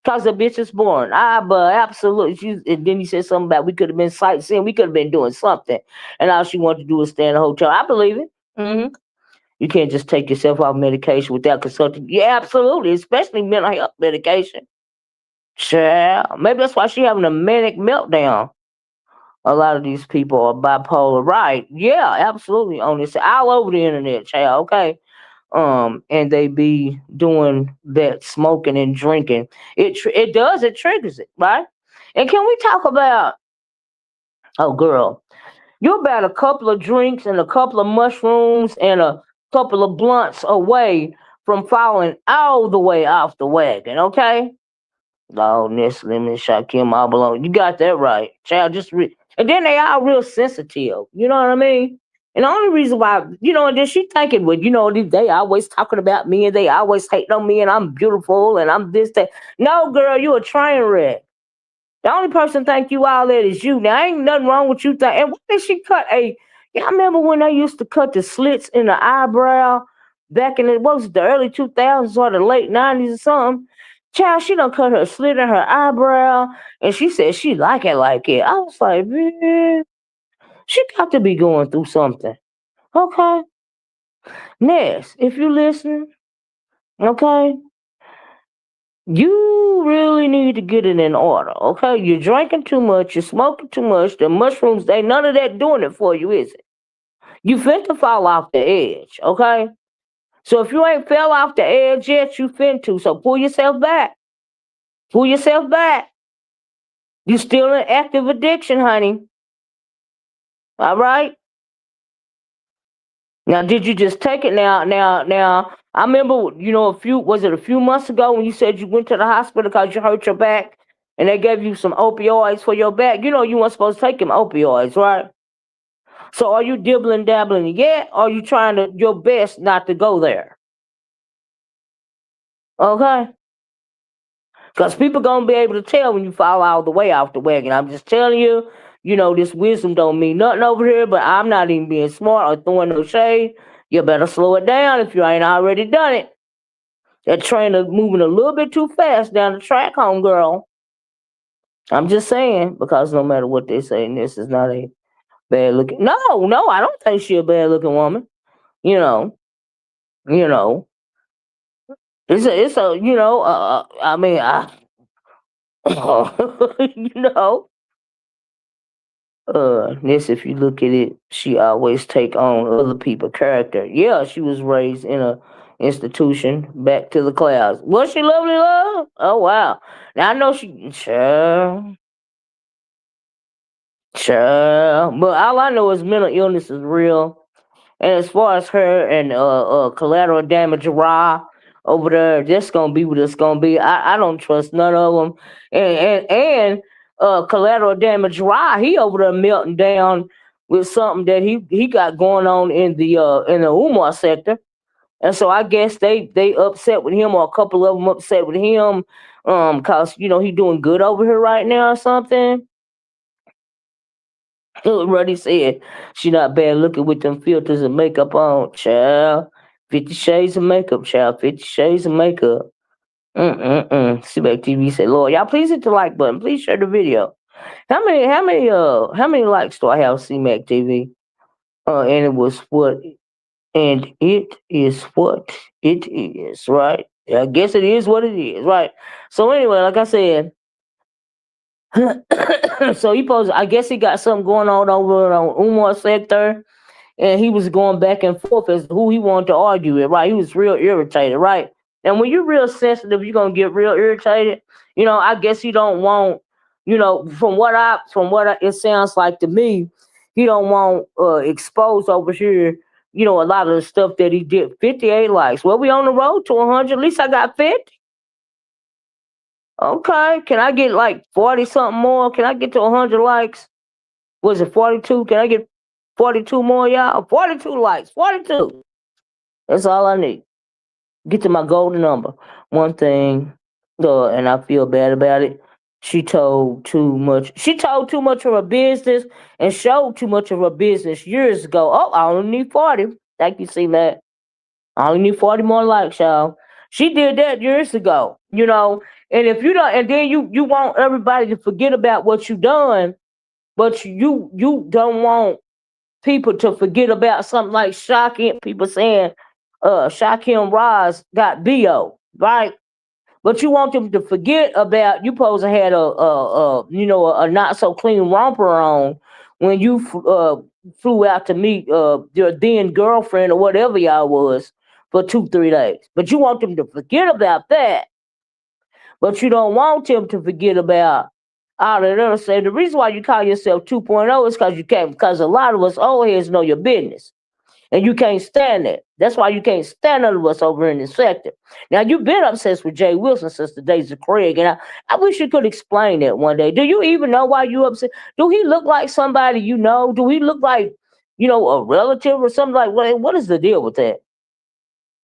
Cause the bitch is born. But absolutely. And then he said something about we could have been sightseeing. We could have been doing something, and all she wanted to do was stay in the hotel. I believe it. You can't just take yourself off medication without consulting. Yeah, absolutely, especially mental health medication. Sure. Maybe that's why she having a manic meltdown. A lot of these people are bipolar, right? Yeah, absolutely. On this, all over the internet, child. Okay, and they be doing that, smoking and drinking. It triggers it, right? And can we talk about? Oh, girl, You're about a couple of drinks and a couple of mushrooms and a couple of blunts away from falling all the way off the wagon, okay? Oh, this lemon Shakim all belong. You got that right. Child, and then they are real sensitive. You know what I mean? And the only reason why, and then she thinking, well, they always talking about me and they always hating on me and I'm beautiful and I'm this, that. No, girl, you a train wreck. The only person think you all that is you. Now ain't nothing wrong with you. And why did she cut a? Yeah, I remember when they used to cut the slits in the eyebrow back in what was it, the early 2000s or the late 90s or something. Child, she done cut her slit in her eyebrow, and she said she like it like it. I was like, man, she got to be going through something. Okay, Ness, if you listen, okay, you really need to get it in order, okay? You're drinking too much, you're smoking too much, the mushrooms, they none of that doing it for you, is it? You finna fall off the edge, okay? So if you ain't fell off the edge yet, you finna. So pull yourself back. Pull yourself back. You still in active addiction, honey. All right? Now, did you just take it now? I remember, a few months ago when you said you went to the hospital because you hurt your back and they gave you some opioids for your back? You know you weren't supposed to take them opioids, right? So are you dibbling dabbling yet? Or are you trying your best not to go there? Okay? Because people gonna be able to tell when you fall all the way off the wagon. I'm just telling you, this wisdom don't mean nothing over here, but I'm not even being smart or throwing no shade. You better slow it down if you ain't already done it. That train is moving a little bit too fast down the track, homegirl. I'm just saying, because no matter what they say, this is not a bad looking. No, I don't think she a bad looking woman. You know, you know, it's a I mean, you know, this if you look at it, she always take on other people's character. Yeah, she was raised in a institution back to the clouds. Was she lovely, love? Oh wow. Now I know sure, but all I know is mental illness is real. And as far as her and collateral damage raw over there, that's gonna be what it's gonna be. I don't trust none of them. And collateral damage raw, he over there melting down with something that he got going on in the Umar sector. And so I guess they upset with him, or a couple of them upset with him, cause he doing good over here right now or something. Ruddy said she not bad looking with them filters and makeup on, child. 50 shades of makeup, child. 50 shades of makeup. CBAC TV said, Lord, y'all please hit the like button. Please share the video. How many likes do I have, CMAC TV? And it is what it is, right? I guess it is what it is, right? So anyway, like I said, so I guess he got something going on over on Umar sector, and he was going back and forth as to who he wanted to argue with, right? He was real irritated, right? And when you're real sensitive, you're gonna get real irritated. I guess he don't want, it sounds like to me, he don't want exposed over here, a lot of the stuff that he did. 58 likes. Well, we on the road to 100. At least I got 50. Okay, can I get like 40 something more? Can I get to 100 likes? Was it 42? Can I get 42 more, y'all? 42 likes. 42. That's all I need. Get to my golden number. One thing, and I feel bad about it. She told too much. She told too much of her business and showed too much of her business years ago. Oh, I only need 40. Thank you, see that. I only need 40 more likes, y'all. She did that years ago, And if you don't, and then you want everybody to forget about what you done, but you don't want people to forget about something like Shakim. People saying, Shakim Roz got BO, right? But you want them to forget about you. Supposed to had a not so clean romper on when you flew out to meet your then girlfriend or whatever y'all was for 2-3 days. But you want them to forget about that. But you don't want them to forget about All of them say the reason why you call yourself 2.0 is because you can't, because a lot of us old heads know your business. And you can't stand it. That's why you can't stand none of us over in this sector. Now you've been obsessed with Jay Wilson since the days of Craig, and I wish you could explain that one day. Do you even know why you upset? Do he look like somebody you know? Do he look like, a relative or something like what is the deal with that?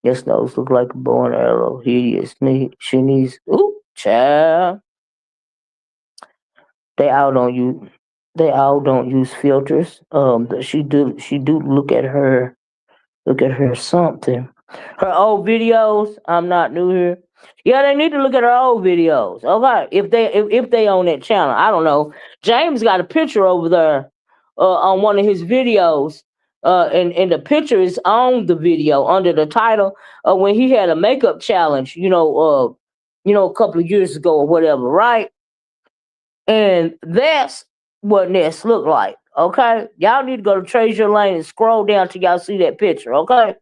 Yes, nose look like a bow and arrow. Hideous. She needs. Ooh, child. They all don't use. They all don't use filters. She do. She do look at her. Look at her something. Her old videos. I'm not new here. Yeah, they need to look at her old videos. Okay, if they own that channel, I don't know. James got a picture over there, on one of his videos. And the picture is on the video under the title, when he had a makeup challenge. A couple of years ago or whatever, right? And that's what Ness looked like. Okay, y'all need to go to TrezurLanes and scroll down till y'all see that picture. Okay,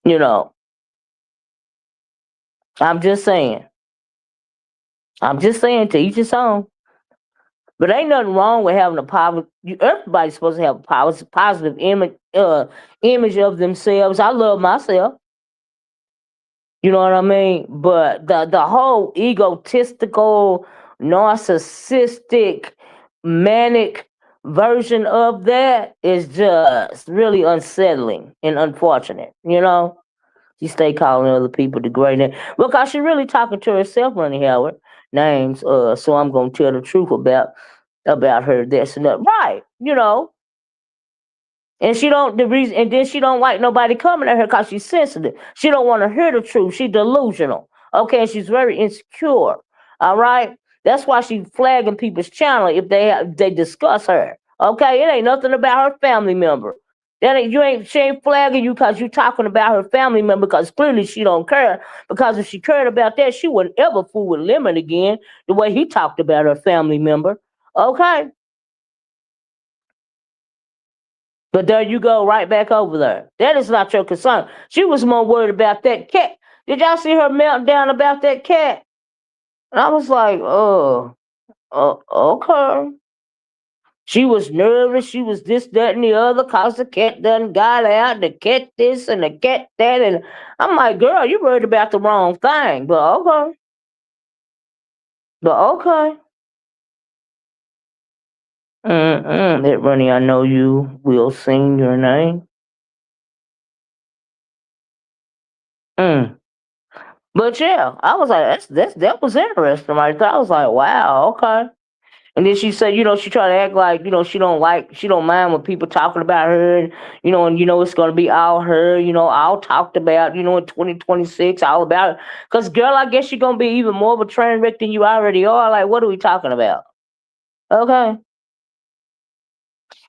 you know, I'm just saying. I'm just saying to each his own. But ain't nothing wrong with having a positive. Everybody's supposed to have a positive image of themselves. I love myself. You know what I mean? But the whole egotistical, narcissistic, manic version of that is just really unsettling and unfortunate. She stay calling other people degrading because she really talking to herself, Ronnie Howard names. So I'm gonna tell the truth about her this and that. Right, and she don't the reason, and then she don't like nobody coming at her because she's sensitive. She don't want to hear the truth. She's delusional. Okay, and she's very insecure. All right, that's why she's flagging people's channel if they discuss her. Okay, it ain't nothing about her family member. That ain't you ain't she ain't flagging you because you talking about her family member because clearly she don't care. Because if she cared about that, she wouldn't ever fool with Lemon again the way he talked about her family member. Okay. But there you go, right back over there. That is not your concern. She was more worried about that cat. Did y'all see her meltdown about that cat? And I was like, okay. She was nervous. She was this, that, and the other because the cat done got out. The cat this and the cat that. And I'm like, girl, you worried about the wrong thing. But okay. But okay. That Ronnie, I know you will sing your name. Mm. But yeah, I was like, that was interesting right there. I was like, wow, okay. And then she said, she tried to act like, she don't mind when people talking about her, and it's gonna be all her, all talked about, in 2026, all about it. Cause girl, I guess you're gonna be even more of a train wreck than you already are. Like, what are we talking about? Okay.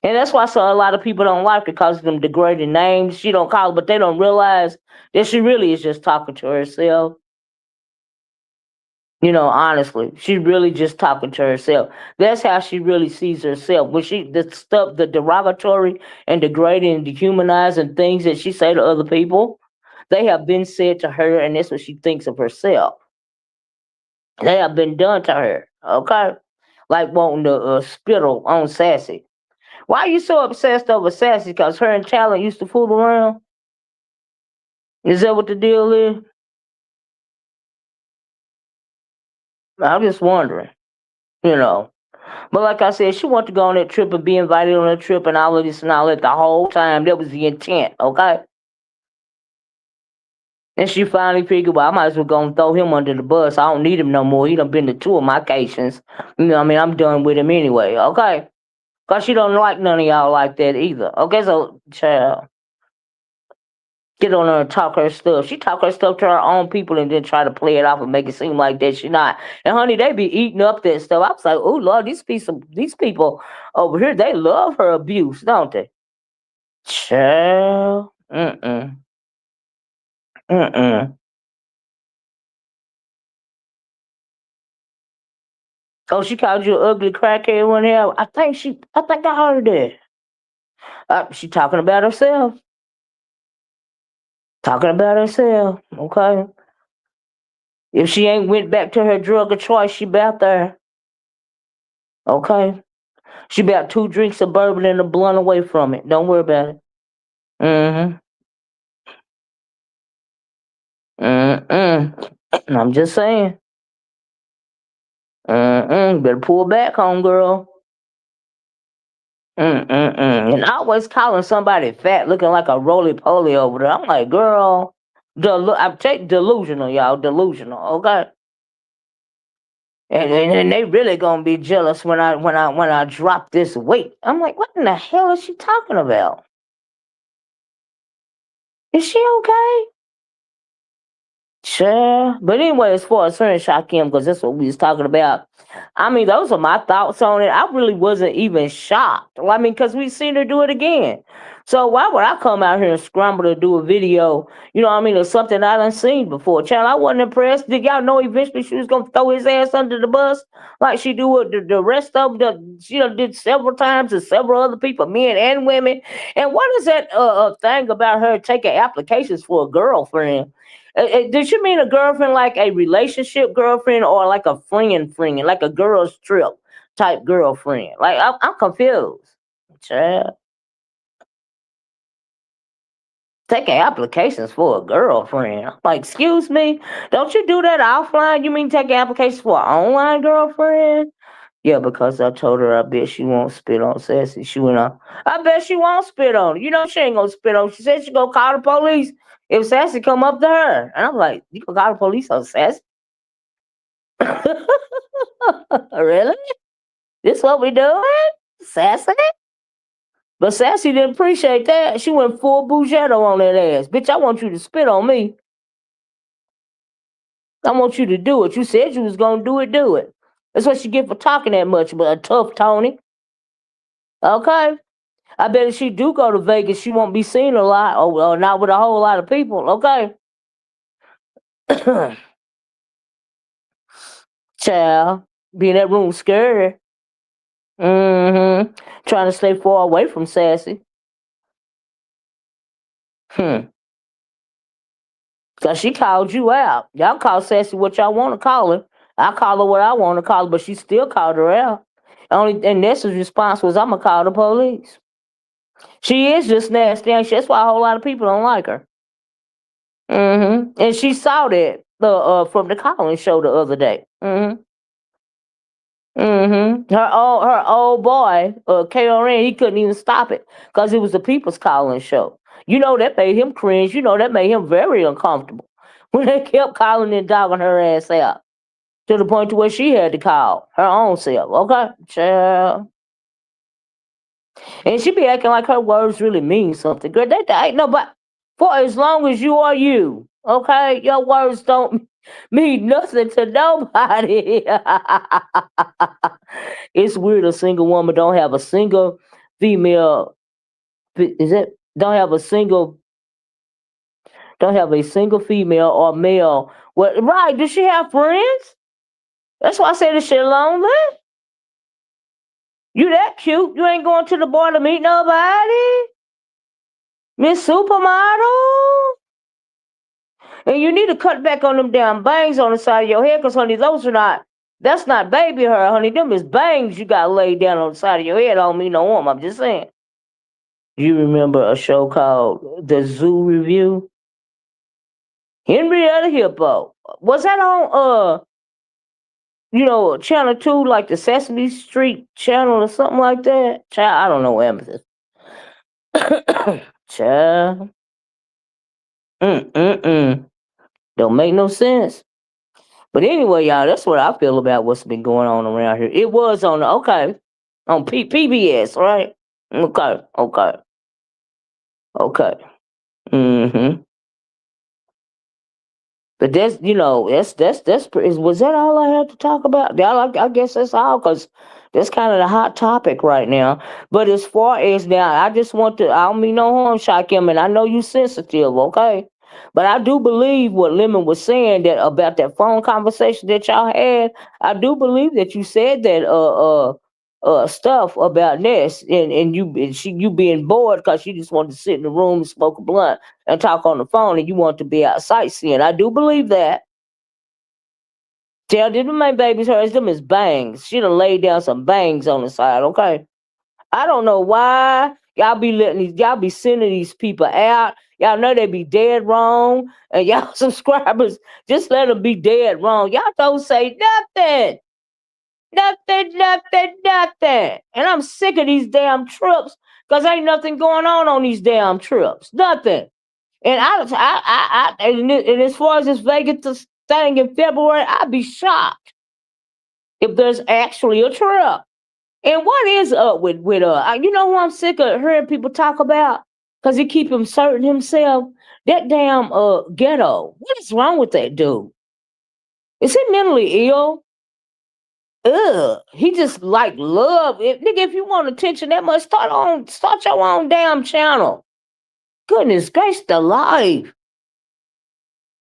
And that's why a lot of people don't like her because of them degrading names. She don't call it, but they don't realize that she really is just talking to herself. Honestly, she really just talking to herself. That's how she really sees herself. When the derogatory and degrading and dehumanizing things that she say to other people, they have been said to her, and that's what she thinks of herself. They have been done to her. Okay, like wanting to spittle on Sassy. Why are you so obsessed over Sassy? Because her and Talent used to fool around. Is that what the deal is? I'm just wondering. You know. But like I said, she wanted to go on that trip and be invited on that trip and all of this and all that the whole time. That was the intent, okay? And she finally figured, well, I might as well go and throw him under the bus. I don't need him no more. He done been to two of my cations. I'm done with him anyway, okay? Because she don't like none of y'all like that either. Okay, so, child, get on her and talk her stuff. She talk her stuff to her own people and then try to play it off and make it seem like that she not. And honey, they be eating up that stuff. I was like, oh Lord, these people over here, they love her abuse, don't they? Child. Mm-mm. Mm-mm. Oh, she called you an ugly crackhead one day. I think I heard that. She talking about herself. Talking about herself. Okay. If she ain't went back to her drug of choice, she about there. Okay? She about 2 drinks of bourbon and a blunt away from it. Don't worry about it. Mm-hmm. Mm-mm. I'm just saying. Mm-mm. Better pull back, homegirl. Mm-mm-mm. And always calling somebody fat, looking like a roly-poly over there. I'm like, girl, I'm taking delusional, y'all. Delusional, okay? And they really gonna be jealous when I drop this weight. I'm like, what in the hell is she talking about? Is she okay? Sure. But anyway, as far as her and Shakim, because that's what we was talking about. I mean, those are my thoughts on it. I really wasn't even shocked. Well, I mean, because we seen her do it again. So why would I come out here and scramble to do a video, you know what I mean, or something I done seen before? Child, I wasn't impressed. Did y'all know eventually she was going to throw his ass under the bus like she do with the rest of them? She did several times to several other people, men and women. And what is that thing about her taking applications for a girlfriend? Did you mean a girlfriend like a relationship girlfriend or like a friend, like a girl's trip type girlfriend? Like I'm confused. Child. Taking applications for a girlfriend. I'm like, excuse me, don't you do that offline? You mean taking applications for an online girlfriend? Yeah, because I told her I bet she won't spit on Sassy. She went on, I bet she won't spit on her. You know she ain't gonna spit on her. She said she gonna call the police if Sassy come up to her. And I'm like, you gonna call the police on Sassy? Really? This what we doing? Sassy? But Sassy didn't appreciate that. She went full Bougetto on that ass. Bitch, I want you to spit on me. I want you to do it. You said you was gonna do it, do it. That's what she get for talking that much, but a tough Tony. Okay? I bet if she do go to Vegas, she won't be seen a lot, or not with a whole lot of people, okay? Child, be in that room scared. Mm-hmm. Trying to stay far away from Sassy. Cause she called you out. Y'all call Sassy what y'all want to call her. I call her what I want to call her, but she still called her out. Only and Nessa's response was, "I'm gonna call the police." She is just nasty, and that's why a whole lot of people don't like her. And she saw that from the Collins show the other day. Her old boy, KRN, he couldn't even stop it because it was the People's Collins show. You know that made him cringe. You know that made him very uncomfortable when they kept calling and dogging her ass out to the point to where she had to call her own self. Okay, child. And she be acting like her words really mean something. Girl, that ain't nobody. For as long as you are you, okay, your words don't mean nothing to nobody. It's weird a single woman don't have a single female. Is it? Don't have a single female or male. What? Right? Does she have friends? That's why I say this shit lonely. You that cute? You ain't going to the bar to meet nobody, Miss Supermodel. And you need to cut back on them damn bangs on the side of your head, cause honey, that's not baby hair, honey. Them is bangs you got laid down on the side of your head. I don't mean no harm. I'm just saying. You remember a show called The Zoo Review? Henrietta Hippo. Was that on Channel 2, like the Sesame Street channel or something like that? Child, I don't know what amethyst. Child. Don't make no sense. But anyway, y'all, that's what I feel about what's been going on around here. It was on on PBS, right? Okay. Mm-hmm. But was that all I had to talk about? I guess that's all, because that's kind of the hot topic right now. But as far as now, I don't mean no harm, Shakim, and I know you sensitive, okay? But I do believe what Lemon was saying that about that phone conversation that y'all had. I do believe that you said that stuff about Ness, you being bored because you just wanted to sit in the room and smoke a blunt and talk on the phone, and you want to be out sightseeing. I do believe that. Tell them my baby's hers. Them is bangs. She done laid down some bangs on the side. Okay. I don't know why y'all be sending these people out. Y'all know they be dead wrong, and y'all subscribers just let them be dead wrong. Y'all don't say nothing, nothing. And I'm sick of these damn trips because ain't nothing going on these damn trips. Nothing. And and as far as this Vegas thing in February, I'd be shocked if there's actually a trip. And what is up with you know who I'm sick of hearing people talk about? Cause he keep inserting himself. That damn ghetto. What is wrong with that dude? Is he mentally ill? Ugh. He just like love. Nigga, if you want attention that much, start your own damn channel. Goodness gracious the life.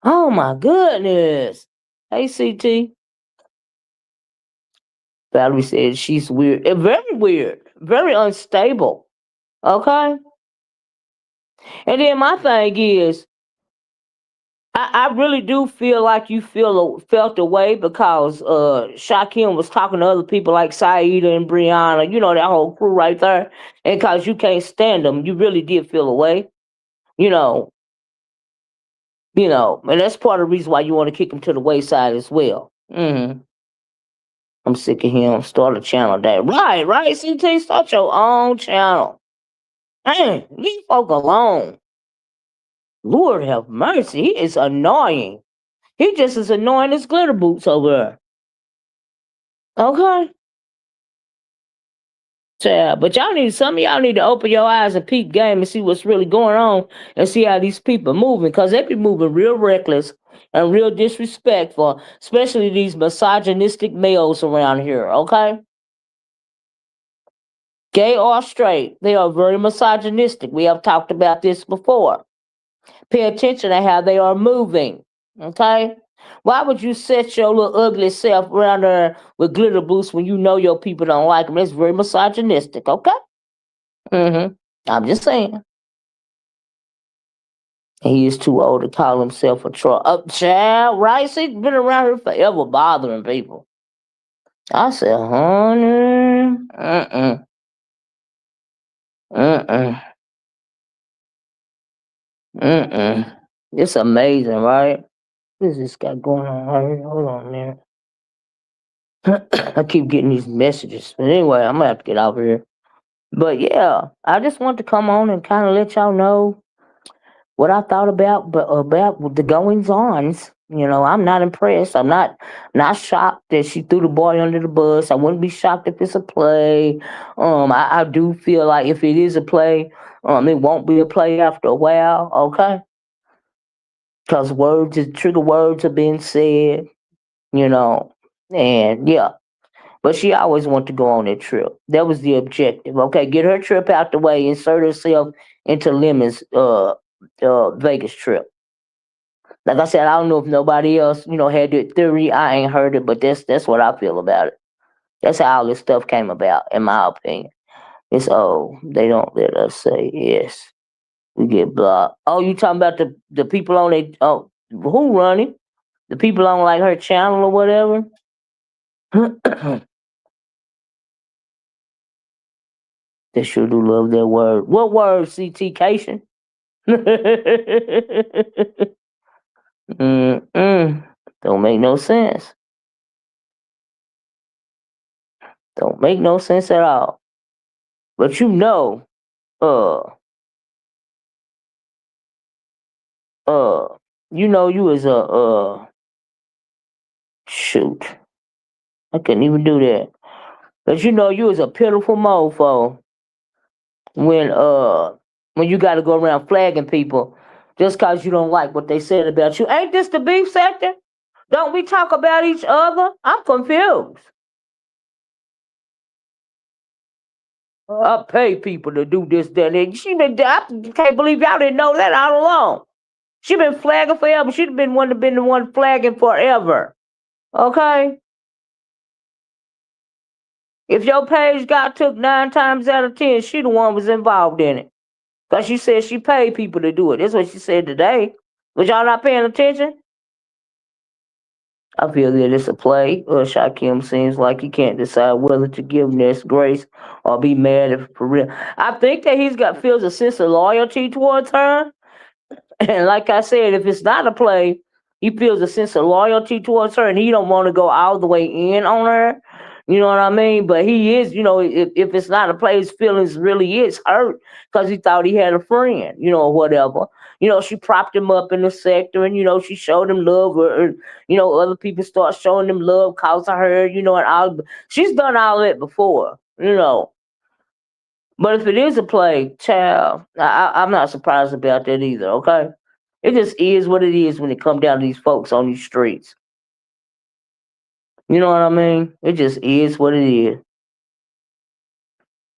Oh my goodness. Hey CT. Valerie said she's weird. Very weird. Very unstable. Okay? And then my thing is, I really do feel like you felt the way because Shaquem was talking to other people like Saida and Brianna, you know, that whole crew right there. And because you can't stand them, you really did feel a way, you know, and that's part of the reason why you want to kick him to the wayside as well. I'm sick of him. Start a channel that right. CT, start your own channel. Dang, leave folk alone. Lord have mercy, he is annoying. He just as annoying as Glitter Boots over there. Okay. Yeah, but some of y'all need to open your eyes and peep game and see what's really going on and see how these people moving, because they be moving real reckless and real disrespectful, especially these misogynistic males around here, okay? Gay or straight, they are very misogynistic. We have talked about this before. Pay attention to how they are moving, okay? Why would you set your little ugly self around there with glitter boots when you know your people don't like them? That's very misogynistic, okay? I'm just saying. He is too old to call himself a troll. Child, right? He's been around here forever bothering people. I said, honey, mm-mm, mm-mm. It's amazing, right? What is this guy going on right here? Hold on, man. I keep getting these messages. But anyway, I'm gonna have to get out of here. But yeah, I just want to come on and kind of let y'all know what I thought about the goings ons. I'm not impressed. I'm not shocked that she threw the boy under the bus. I wouldn't be shocked if it's a play. I do feel like if it is a play, it won't be a play after a while. Okay, because trigger words are being said. You know, and yeah. But she always wanted to go on that trip. That was the objective. Okay, get her trip out the way, insert herself into Lemon's Vegas trip. Like I said, I don't know if nobody else, had that theory. I ain't heard it, but that's what I feel about it. That's how all this stuff came about, in my opinion. It's they don't let us say yes. We get blocked. Oh, you talking about the people on who running? The people on like her channel or whatever? They sure do love that word. What word, CT Cation? Don't make no sense. Don't make no sense at all. But uh, uh, you as shoot. I couldn't even do that. But you was a pitiful mofo when you gotta go around flagging people just cause you don't like what they said about you. Ain't this the beef sector? Don't we talk about each other? I'm confused. I pay people to do this, that, and I can't believe y'all didn't know that all along. She been flagging forever. She'd been the one flagging forever. Okay? If your page got took 9 times out of 10, she the one was involved in it. Because she said she paid people to do it. That's what she said today. Was y'all not paying attention? I feel that it's a play. Shaquem seems like he can't decide whether to give Ness grace or be mad if for real. I think that he's got feels a sense of loyalty towards her. And like I said, if it's not a play, he feels a sense of loyalty towards her, and he don't want to go all the way in on her. You know what I mean? But he is, if it's not a play, his feelings really is hurt because he thought he had a friend, or whatever. She propped him up in the sector, and she showed him love, or other people start showing him love, cause of her, and all. She's done all that before. But if it is a play, child, I'm not surprised about that either, okay? It just is what it is when it comes down to these folks on these streets. You know what I mean? It just is what it is,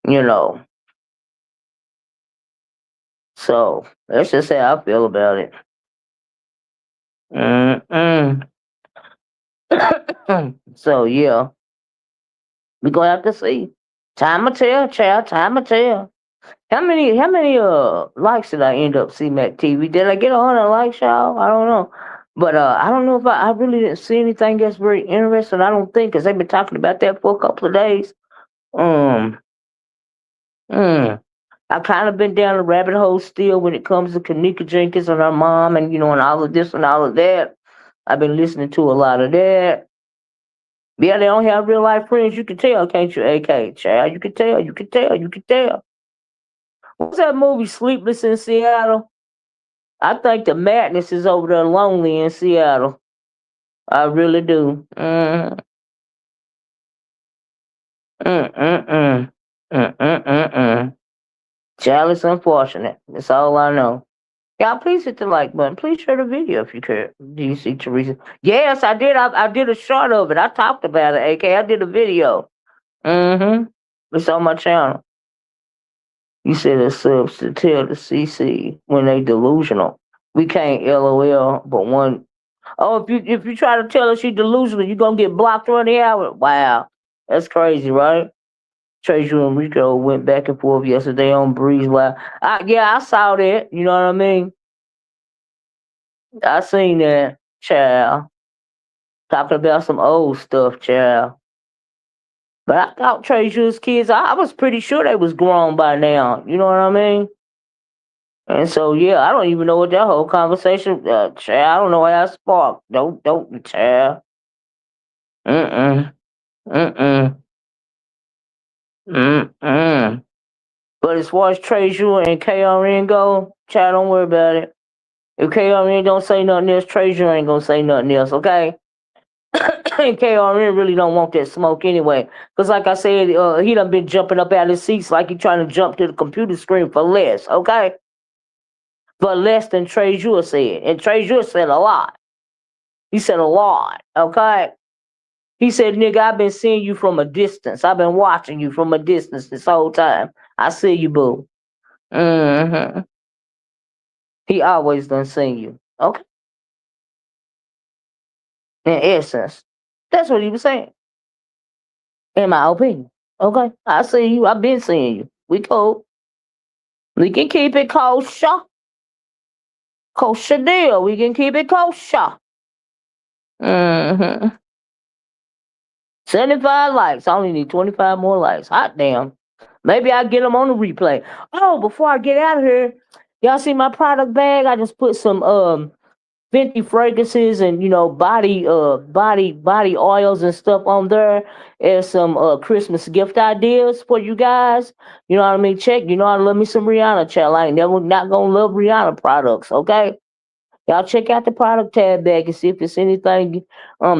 you know. So that's just how I feel about it. Mm-mm. So yeah, we gonna have to see. Time will tell, child. Time will tell. How many likes did I end up seeing Mac TV? Did I get 100 likes, y'all? I don't know. But I don't know if I really didn't see anything that's very interesting. I don't think because they've been talking about that for a couple of days. Um, mm, I kind of been down a rabbit hole still when it comes to Kanika Jenkins and her mom, and and all of this and all of that. I've been listening to a lot of that. Yeah, they don't have real life friends. You can tell, can't you, AK? Child, you can tell. You can tell. You can tell. What's that movie, Sleepless in Seattle? I think the MadNess is over there lonely in Seattle. I really do. Mm. Mm. Child, it's unfortunate. That's all I know. Y'all, please hit the like button. Please share the video if you could. Do you see Teresa? Yes, I did. I did a short of it. I talked about it, AK. I did a video. Mm-hmm. It's on my channel. You said it's subs to tell the CC when they delusional. We can't LOL, but one. Oh, if you try to tell her she delusional, you gonna get blocked on the hour. Wow, that's crazy, right? Tracy and Rico went back and forth yesterday on Breeze Live. Yeah, I saw that. You know what I mean? I seen that, child. Talking about some old stuff, child. But I thought Treasure's kids, I was pretty sure they was grown by now. You know what I mean? And so, yeah, I don't even know what that whole conversation, child. I don't know how I sparked. Don't, child. Mm-mm. Mm-mm. Mm-mm. But as far as Treasure and KRN go, child, don't worry about it. If KRN don't say nothing else, Treasure ain't gonna say nothing else, okay? And KRN really don't want that smoke anyway. Because like I said, he done been jumping up out of his seats like he trying to jump to the computer screen for less, okay? For less than Treasure said. And Treasure said a lot. He said a lot, okay? He said, nigga, I've been seeing you from a distance. I've been watching you from a distance this whole time. I see you, boo. Mm-hmm. He always done seen you. Okay? In essence. That's what he was saying. In my opinion. Okay? I see you. I've been seeing you. We cool. We can keep it kosher. Kosher deal. We can keep it kosher. Mm-hmm. 75 likes. I only need 25 more likes. Hot damn. Maybe I'll get them on the replay. Oh, before I get out of here, y'all see my product bag? I just put some Fenty fragrances and body oils and stuff on there, and some Christmas gift ideas for you guys. You know what I mean? Check. You know I love me some Rihanna, child. I ain't never not gonna love Rihanna products. Okay. Y'all check out the product tab bag and see if it's anything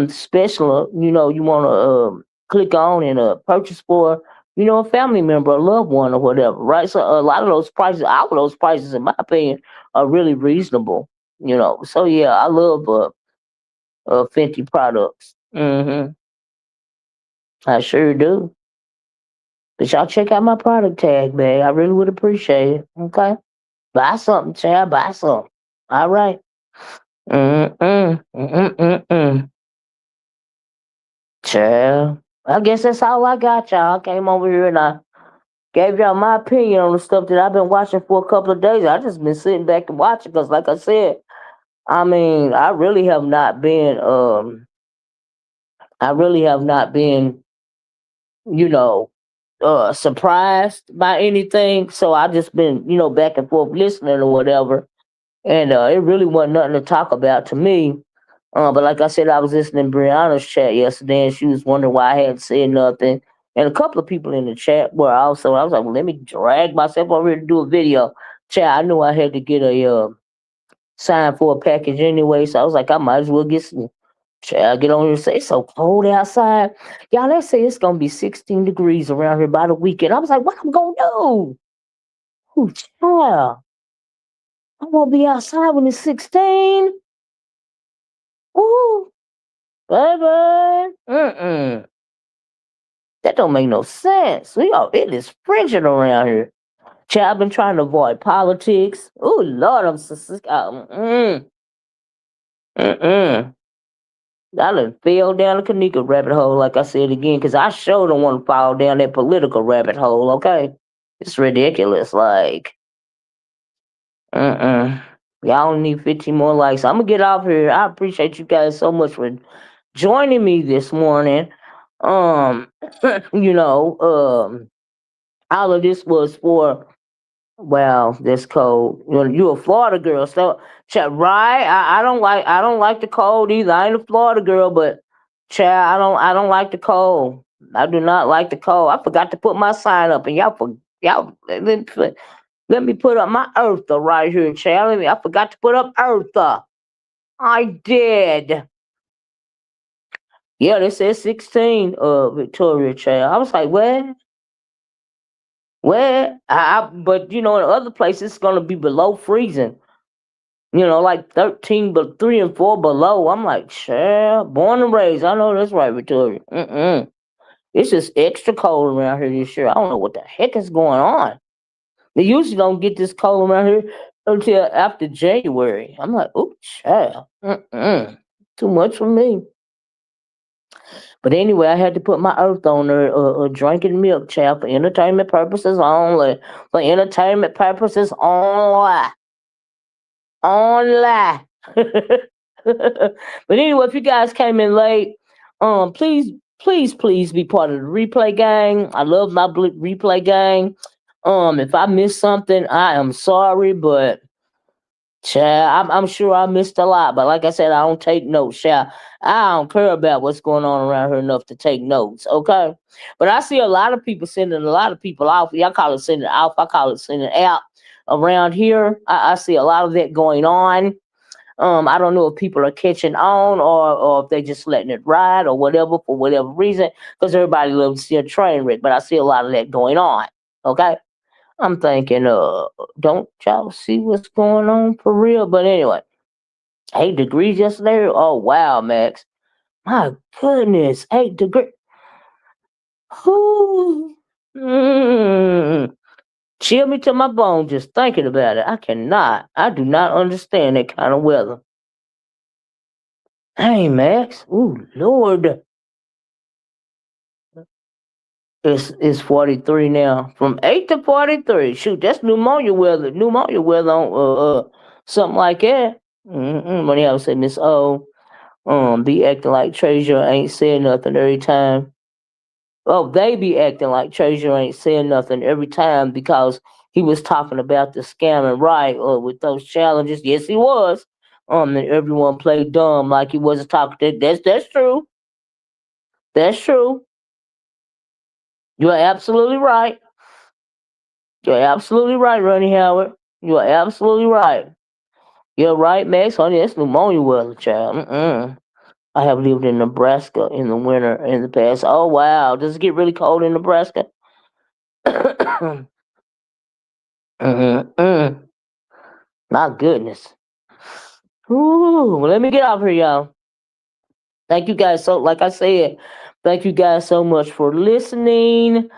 special, you wanna click on and purchase for, a family member, a loved one or whatever, right? So a lot of those prices, all of those prices in my opinion are really reasonable. So yeah, I love Fenty products. I sure do. But y'all check out my product tag bag. I really would appreciate it. Okay. Buy something, child, buy something. All right. Mm-mm. Mm-mm-mm-mm. Child. I guess that's all I got, y'all. I came over here and I gave y'all my opinion on the stuff that I've been watching for a couple of days. I just been sitting back and watching because, like I said, I mean, I really have not been I really have not been, you know, surprised by anything. So I just been, back and forth listening or whatever. And it really wasn't nothing to talk about to me. But like I said, I was listening to Brianna's chat yesterday, and she was wondering why I hadn't said nothing. And a couple of people in the chat were also. I was like, well, let me drag myself over here to do a video. Chat. I knew I had to get a sign for a package anyway, so I was like, I might as well get some. Chat. Get on here and say it's so cold outside. Y'all, they say it's gonna be 16 degrees around here by the weekend. I was like, what I'm gonna do? Ooh, child. I'm gonna be outside when it's 16. Ooh, baby. Mm-mm. That don't make no sense. It is frigid around here. Child, I've been trying to avoid politics. Oh Lord, I'm so sick. Mm-mm. I done fell down the Kanika rabbit hole, like I said again, because I sure don't want to fall down that political rabbit hole, okay? It's ridiculous. Like, mm-mm. Y'all only need 15 more likes. I'm going to get off here. I appreciate you guys so much for joining me this morning. Um, you know, all of this was for, well, this cold. You a Florida girl, so right? I don't like the cold either. I ain't a Florida girl, but child, I don't like the cold. I do not like the cold. I forgot to put my sign up, and y'all let me put up my Eartha right here, child. I forgot to put up Eartha. I did. Yeah, they said 16, Victoria, child. I was like, where? Where? But in other places it's gonna be below freezing. Like 13, but 3 and 4 below. I'm like, sure, born and raised. I know that's right, Victoria. Mm-mm. It's just extra cold around here this year. I don't know what the heck is going on. They usually don't get this cold around here until after January. I'm like, oh, child. Mm-mm. Too much for me. But anyway, I had to put my earth on there, drinking milk, child, for entertainment purposes only. For entertainment purposes only. Only. But anyway, if you guys came in late, please, please, please be part of the replay gang. I love my replay gang. If I missed something, I am sorry, but child, I'm sure I missed a lot. But like I said, I don't take notes, child. I don't care about what's going on around here enough to take notes, okay? But I see a lot of people sending a lot of people off. Y'all call it sending off. I call it sending out around here. I see a lot of that going on. I don't know if people are catching on or if they just letting it ride or whatever for whatever reason, because everybody loves to see a train wreck. But I see a lot of that going on. Okay. I'm thinking, don't y'all see what's going on for real? But anyway, 8 degrees yesterday. Oh wow, Max. My goodness, 8 degrees. Whoo. Chill me to my bone just thinking about it. I cannot. I do not understand that kind of weather. Hey, Max. Ooh, Lord. It's 43 now. From 8 to 43. Shoot, that's pneumonia weather. Pneumonia weather on something like that. When you say Miss O, be acting like Treasure ain't saying nothing every time. Oh, they be acting like Treasure ain't saying nothing every time because he was talking about the scamming right with those challenges. Yes, he was. And everyone played dumb like he wasn't talking. That's true. That's true. You are absolutely right. You're absolutely right, Ronnie Howard. You are absolutely right. You're right, Max. Honey, that's pneumonia weather, child. I have lived in Nebraska in the winter in the past. Oh wow, does it get really cold in Nebraska? Mm-mm. My goodness. Ooh, well, let me get off here, y'all. Thank you guys like I said, thank you guys so much for listening.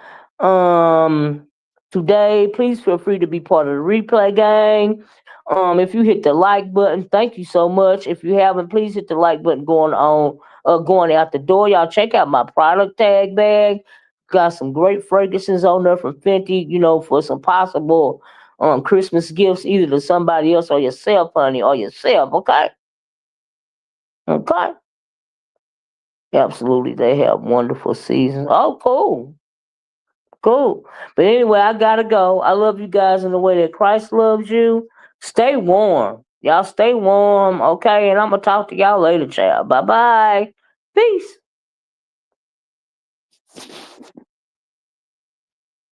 Um Today, please feel free to be part of the replay gang. If you hit the like button, thank you so much. If you haven't, please hit the like button going out the door. Y'all check out my product tag bag. Got some great Ferguson's on there from Fenty, for some possible Christmas gifts either to somebody else or yourself, honey, or yourself, okay? Okay. Absolutely, they have wonderful seasons. Oh, cool, cool. But anyway, I gotta go. I love you guys in the way that Christ loves you. Stay warm, y'all. Stay warm, okay? And I'm gonna talk to y'all later, child. Bye bye. Peace.